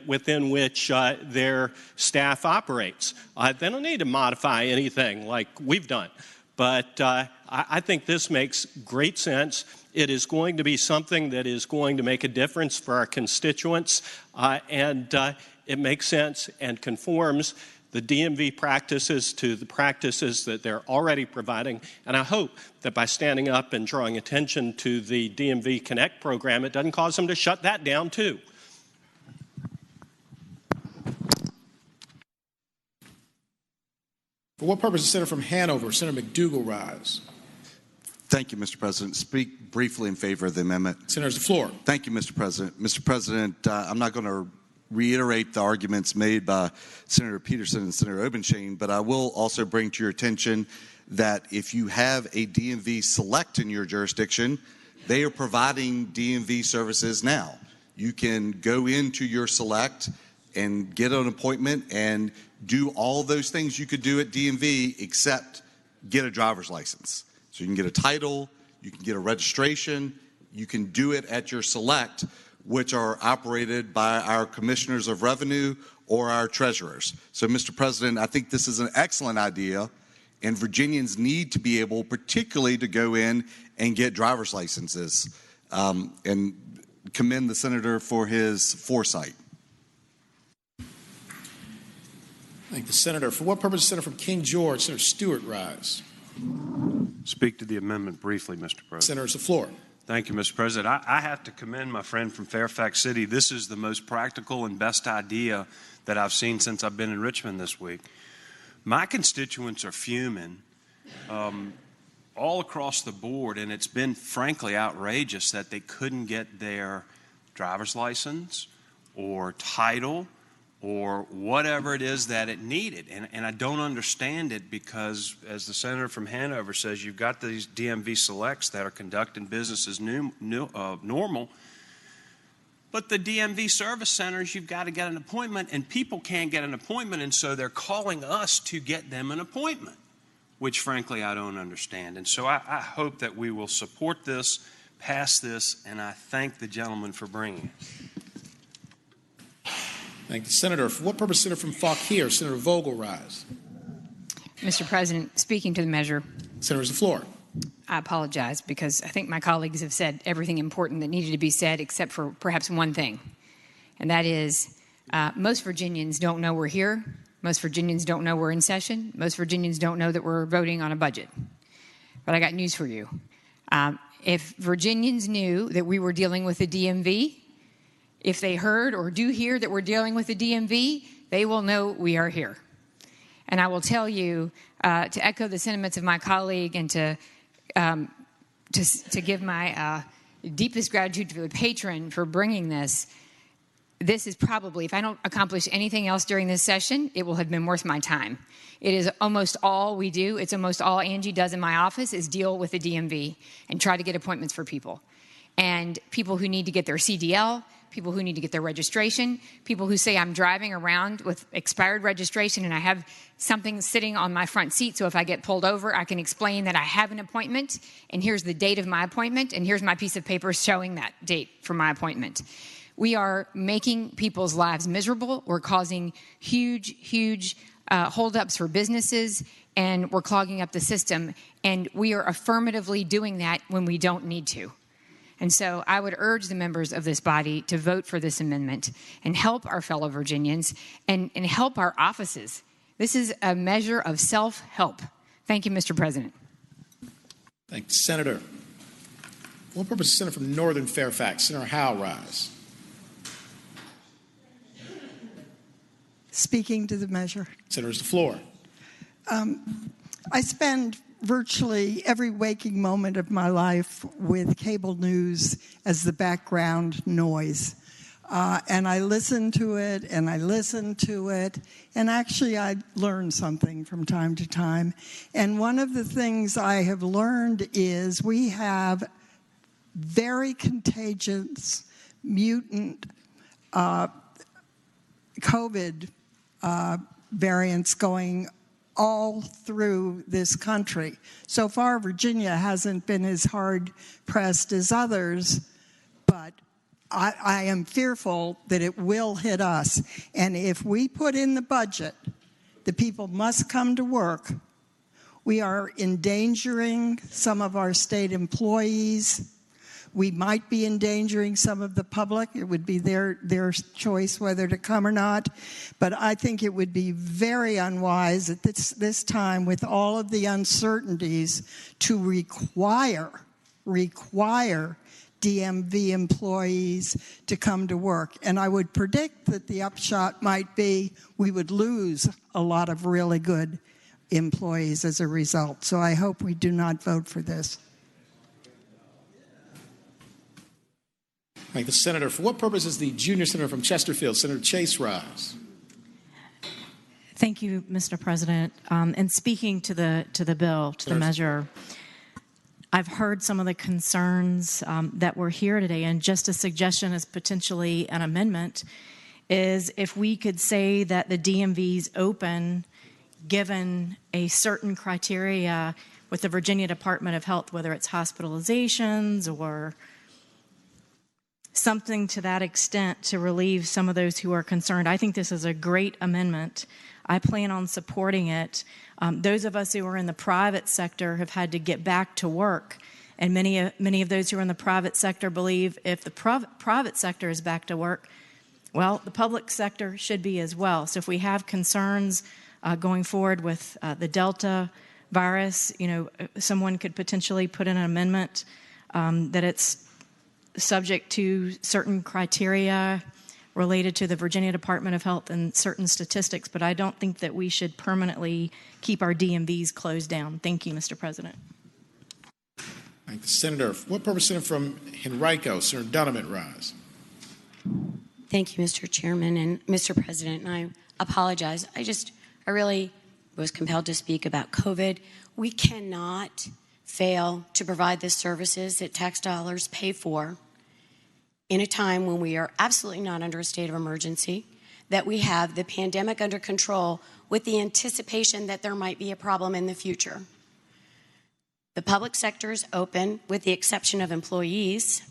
within which their staff operates. They don't need to modify anything like we've done. But I think this makes great sense. It is going to be something that is going to make a difference for our constituents, and it makes sense and conforms the DMV practices to the practices that they're already providing. And I hope that by standing up and drawing attention to the DMV Connect program, it doesn't cause them to shut that down too. For what purpose? The senator from Hanover, Senator McDougall rise. Thank you, Mr. President. Speak briefly in favor of the amendment. Senator has the floor. Thank you, Mr. President. Mr. President, I'm not going to reiterate the arguments made by Senator Peterson and Senator Obenchain, but I will also bring to your attention that if you have a DMV select in your jurisdiction, they are providing DMV services now. You can go into your select and get an appointment and do all those things you could do at DMV except get a driver's license. So you can get a title, you can get a registration, you can do it at your select, which are operated by our commissioners of revenue or our treasurers. So, Mr. President, I think this is an excellent idea, and Virginians need to be able particularly to go in and get driver's licenses, and commend the senator for his foresight. Thank the senator. For what purpose, Senator from King George, Senator Stewart rise. Speak to the amendment briefly, Mr. President. Senator, it's the floor. Thank you, Mr. President. I have to commend my friend from Fairfax City. This is the most practical and best idea that I've seen since I've been in Richmond this week. My constituents are fuming all across the board, and it's been frankly outrageous that they couldn't get their driver's license or title or whatever it is that it needed. And I don't understand it because, as the senator from Hanover says, you've got these DMV selects that are conducting business as normal. But the DMV service centers, you've got to get an appointment, and people can't get an appointment, and so they're calling us to get them an appointment, which, frankly, I don't understand. And so I hope that we will support this, pass this, and I thank the gentleman for bringing it. Thank the senator. For what purpose, Senator from Fauquier, Senator Vogel rise. Mr. President, speaking to the measure. Senator, the floor. I apologize because I think my colleagues have said everything important that needed to be said except for perhaps one thing, and that is most Virginians don't know we're here. Most Virginians don't know we're in session. Most Virginians don't know that we're voting on a budget. But I got news for you. If Virginians knew that we were dealing with the DMV, if they heard or do hear that we're dealing with the DMV, they will know we are here. And I will tell you, to echo the sentiments of my colleague and to give my deepest gratitude to the patron for bringing this, this is probably, if I don't accomplish anything else during this session, it will have been worth my time. It is almost all we do. It's almost all Angie does in my office is deal with the DMV and try to get appointments for people. And people who need to get their CDL, people who need to get their registration, people who say I'm driving around with expired registration and I have something sitting on my front seat, so if I get pulled over, I can explain that I have an appointment, and here's the date of my appointment, and here's my piece of paper showing that date for my appointment. We are making people's lives miserable. We're causing huge holdups for businesses, and we're clogging up the system, and we are affirmatively doing that when we don't need to. And so I would urge the members of this body to vote for this amendment and help our fellow Virginians and help our offices. This is a measure of self-help. Thank you, Mr. President. Thank the senator. For what purpose, Senator from Northern Fairfax, Senator Howe rise. Speaking to the measure. Senator's the floor. I spend virtually every waking moment of my life with cable news as the background noise. And I listen to it, and I listen to it, and actually I learn something from time to time. And one of the things I have learned is we have very contagious mutant COVID variants going all through this country. So far, Virginia hasn't been as hard-pressed as others, but I am fearful that it will hit us. And if we put in the budget, the people must come to work, we are endangering some of our state employees. We might be endangering some of the public. It would be their choice whether to come or not. But I think it would be very unwise at this time, with all of the uncertainties, to require DMV employees to come to work. And I would predict that the upshot might be we would lose a lot of really good employees as a result. So I hope we do not vote for this. Thank the senator. For what purpose is the junior senator from Chesterfield, Senator Chase rise? Thank you, Mr. President. And speaking to the bill, to the measure, I've heard some of the concerns that were here today, and just a suggestion as potentially an amendment is if we could say that the DMV's open given a certain criteria with the Virginia Department of Health, whether it's hospitalizations or something to that extent to relieve some of those who are concerned. I think this is a great amendment. I plan on supporting it. Those of us who are in the private sector have had to get back to work, and many of those who are in the private sector believe if the private sector is back to work, well, the public sector should be as well. So if we have concerns going forward with the Delta virus, someone could potentially put in an amendment that it's subject to certain criteria related to the Virginia Department of Health and certain statistics, but I don't think that we should permanently keep our DMVs closed down. Thank you, Mr. President. Thank the Senator. What purpose Senator from Henrico? Senator Donovan, rise. Thank you, Mr. Chairman and Mr. President. And I apologize. I really was compelled to speak about COVID. We cannot fail to provide the services that tax dollars pay for in a time when we are absolutely not under a state of emergency, that we have the pandemic under control with the anticipation that there might be a problem in the future. The public sector is open with the exception of employees,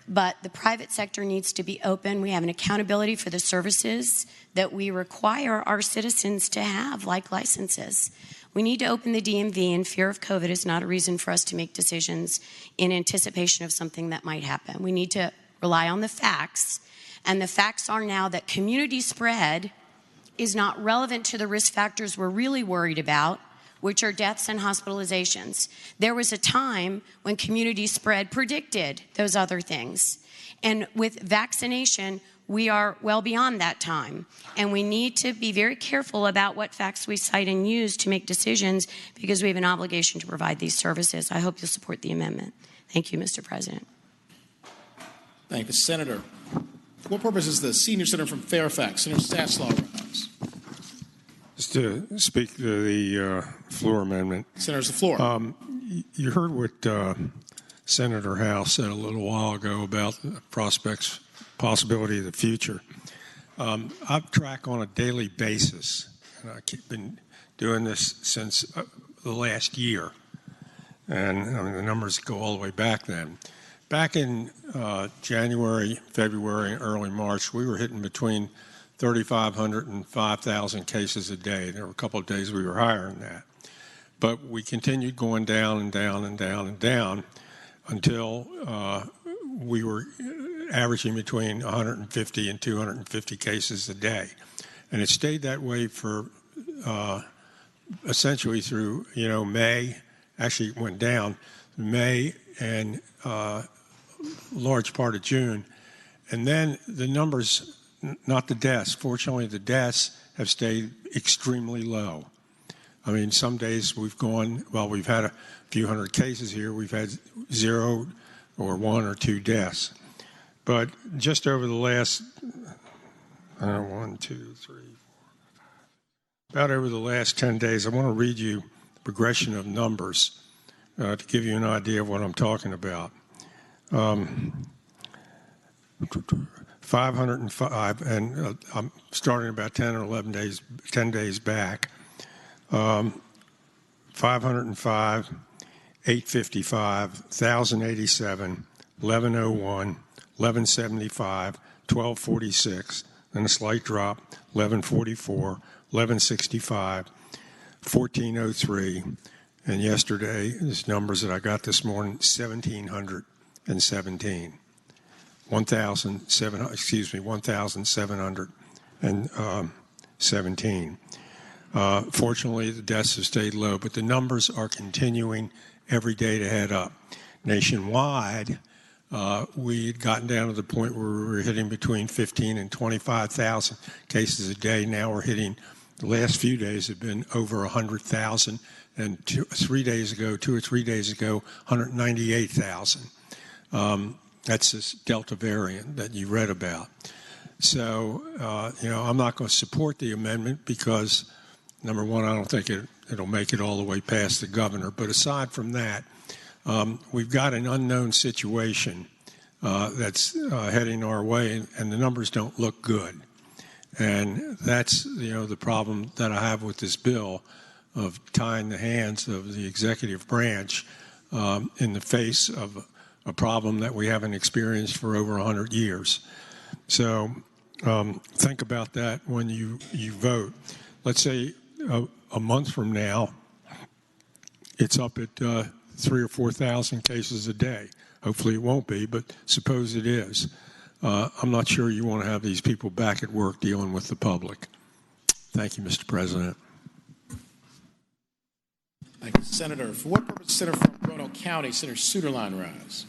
but the private sector needs to be open. We have an accountability for the services that we require our citizens to have, like licenses. We need to open the DMV, and fear of COVID is not a reason for us to make decisions in anticipation of something that might happen. We need to rely on the facts, and the facts are now that community spread is not relevant to the risk factors we're really worried about, which are deaths and hospitalizations. There was a time when community spread predicted those other things. And with vaccination, we are well beyond that time. And we need to be very careful about what facts we cite and use to make decisions because we have an obligation to provide these services. I hope you'll support the amendment. Thank you, Mr. President. Thank the Senator. For what purpose is the senior senator from Fairfax, Senator Stanislaw, rise? Just to speak to the floor amendment. Senator's the floor. You heard what Senator House said a little while ago about the prospects, possibility of the future. I track on a daily basis, and I've been doing this since the last year. And I mean, the numbers go all the way back then. Back in January, February, and early March, we were hitting between 3,500 and 5,000 cases a day. There were a couple of days we were higher than that. But we continued going down and down and down and down until we were averaging between 150 and 250 cases a day. And it stayed that way for essentially through, May. Actually, it went down May and large part of June. And then the numbers, not the deaths. Fortunately, the deaths have stayed extremely low. I mean, some days we've had a few hundred cases here. We've had 0 or 1 or 2 deaths. But just over the last, about over the last 10 days, I want to read you the progression of numbers to give you an idea of what I'm talking about. 505, and I'm starting about 10 or 11 days, 10 days back. 505, 855, 1,087, 1101, 1175, 1246, then a slight drop, 1144, 1165, 1403, and yesterday, these numbers that I got this morning, 1,717. 1,717. Fortunately, the deaths have stayed low, but the numbers are continuing every day to head up. Nationwide, we had gotten down to the point where we were hitting between 15 and 25,000 cases a day. Now we're hitting, the last few days have been over 100,000, and 2 or 3 days ago, 198,000. That's this Delta variant that you read about. So, I'm not going to support the amendment because, number one, I don't think it'll make it all the way past the governor. But aside from that, we've got an unknown situation that's heading our way, and the numbers don't look good. And that's, the problem that I have with this bill of tying the hands of the executive branch in the face of a problem that we haven't experienced for over 100 years. So think about that when you vote. Let's say a month from now, it's up at 3,000 or 4,000 cases a day. Hopefully it won't be, but suppose it is. I'm not sure you want to have these people back at work dealing with the public. Thank you, Mr. President. Thank you, Senator. For what purpose, Senator from Roanoke County, Senator Suderline rise?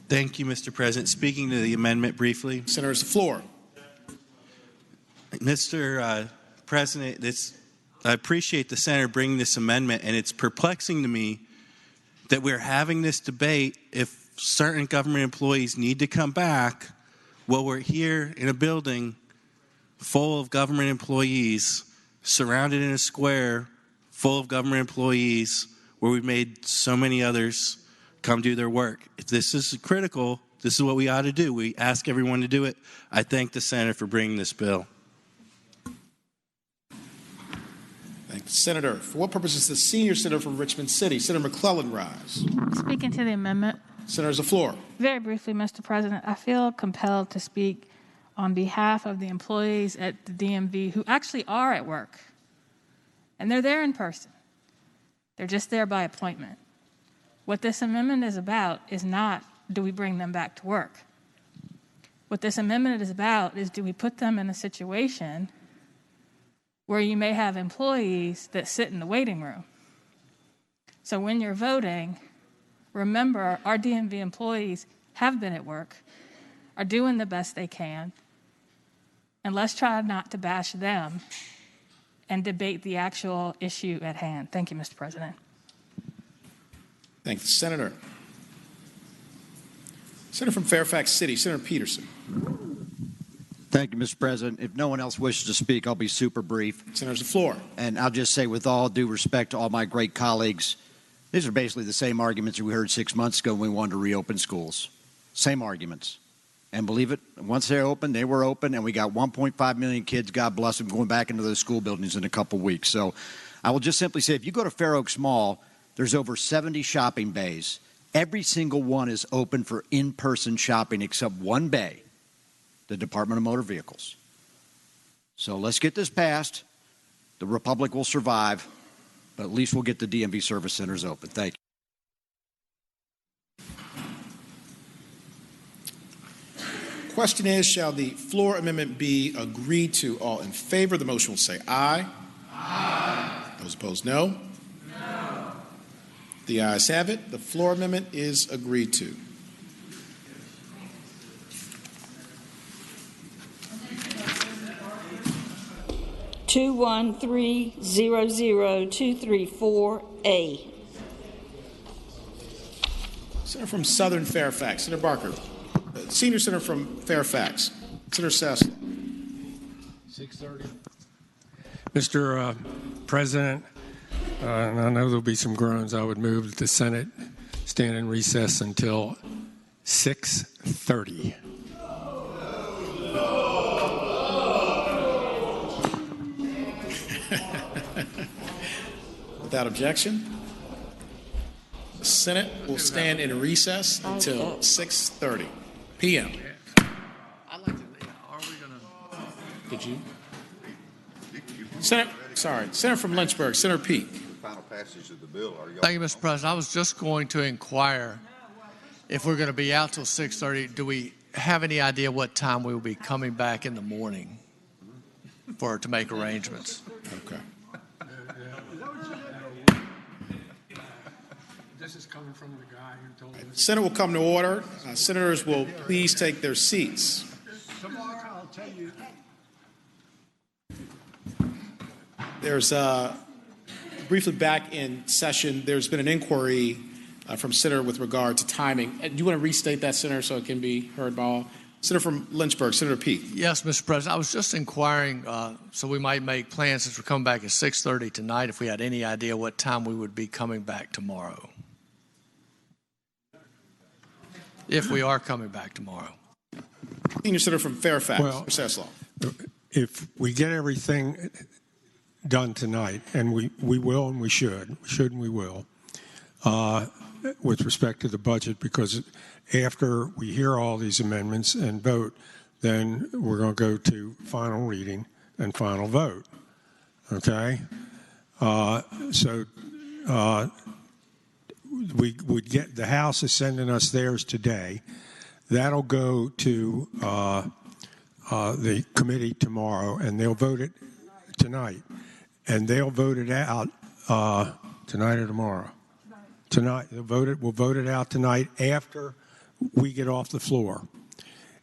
Thank you, Mr. President. Speaking to the amendment briefly. Senator, the floor. Mr. President, I appreciate the senator bringing this amendment, and it's perplexing to me that we're having this debate if certain government employees need to come back while we're here in a building full of government employees, surrounded in a square full of government employees where we've made so many others come do their work. If this is critical, this is what we ought to do. We ask everyone to do it. I thank the senator for bringing this bill. Thank you, Senator. For what purpose is the senior senator from Richmond City, Senator McClellan, rise? Speaking to the amendment. Senator, the floor. Very briefly, Mr. President, I feel compelled to speak on behalf of the employees at the DMV who actually are at work. And they're there in person. They're just there by appointment. What this amendment is about is not, do we bring them back to work? What this amendment is about is, do we put them in a situation where you may have employees that sit in the waiting room? So when you're voting, remember our DMV employees have been at work, are doing the best they can, and let's try not to bash them and debate the actual issue at hand. Thank you, Mr. President. Thank you, Senator. Senator from Fairfax City, Senator Peterson. Thank you, Mr. President. If no one else wishes to speak, I'll be super brief. Senator's the floor. And I'll just say, with all due respect to all my great colleagues, these are basically the same arguments that we heard 6 months ago when we wanted to reopen schools. Same arguments. And believe it, once they're open, they were open, and we got 1.5 million kids, God bless them, going back into those school buildings in a couple weeks. So I will just simply say, if you go to Fair Oaks Mall, there's over 70 shopping bays. Every single one is open for in-person shopping except one bay, the Department of Motor Vehicles. So let's get this passed. The Republic will survive, but at least we'll get the DMV service centers open. Thank you. Question is, shall the floor amendment be agreed to? All in favor of the motion will say aye. Aye. Those opposed, no. No. The ayes have it. The floor amendment is agreed to. Two 213-00234A. Senator from Southern Fairfax, Senator Barker. Senior Senator from Fairfax, Senator Sasla. 6:30. Mr. President, and I know there'll be some groans, I would move that the Senate stand in recess until 6:30. Without objection, the Senate will stand in recess until 6:30 p.m. Did you? Senator from Lynchburg, Senator Peake. Final passage of the bill. Thank you, Mr. President. I was just going to inquire if we're going to be out till 6:30. Do we have any idea what time we will be coming back in the morning to make arrangements? Okay. This is coming from the guy who told us. Senate will come to order. Senators will please take their seats. Tomorrow I'll tell you. There's briefly back in session, there's been an inquiry from Senator with regard to timing. Do you want to restate that, Senator, so it can be heard by all? Senator from Lynchburg, Senator Peake. Yes, Mr. President. I was just inquiring, so we might make plans since we're coming back at 6:30 tonight, if we had any idea what time we would be coming back tomorrow. If we are coming back tomorrow. Senior Senator from Fairfax, Well, Cessla. If we get everything done tonight, and we will and we should and we will, with respect to the budget, because after we hear all these amendments and vote, then we're going to go to final reading and final vote. Okay? We would get, the House is sending us theirs today. That'll go to the committee tomorrow, and they'll vote it tonight. And they'll vote it out tonight or tomorrow. Tonight. We'll vote it out tonight after we get off the floor.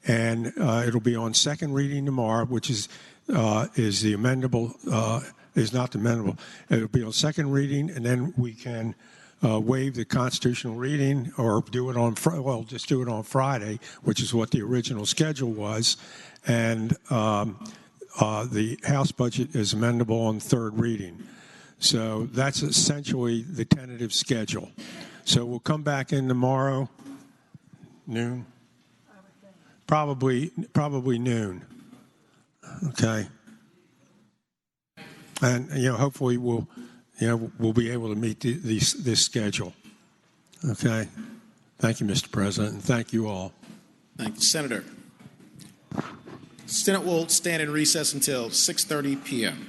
And it'll be on second reading tomorrow, which is the amendable, is not the amendable. It'll be on second reading, and then we can waive the constitutional reading or do it on, just do it on Friday, which is what the original schedule was. And the House budget is amendable on third reading. So that's essentially the tentative schedule. So we'll come back in tomorrow, noon? Probably noon. Okay. And, hopefully we'll be able to meet this schedule. Okay. Thank you, Mr. President, and thank you all. Thank you, Senator. Senate will stand in recess until 6:30 p.m.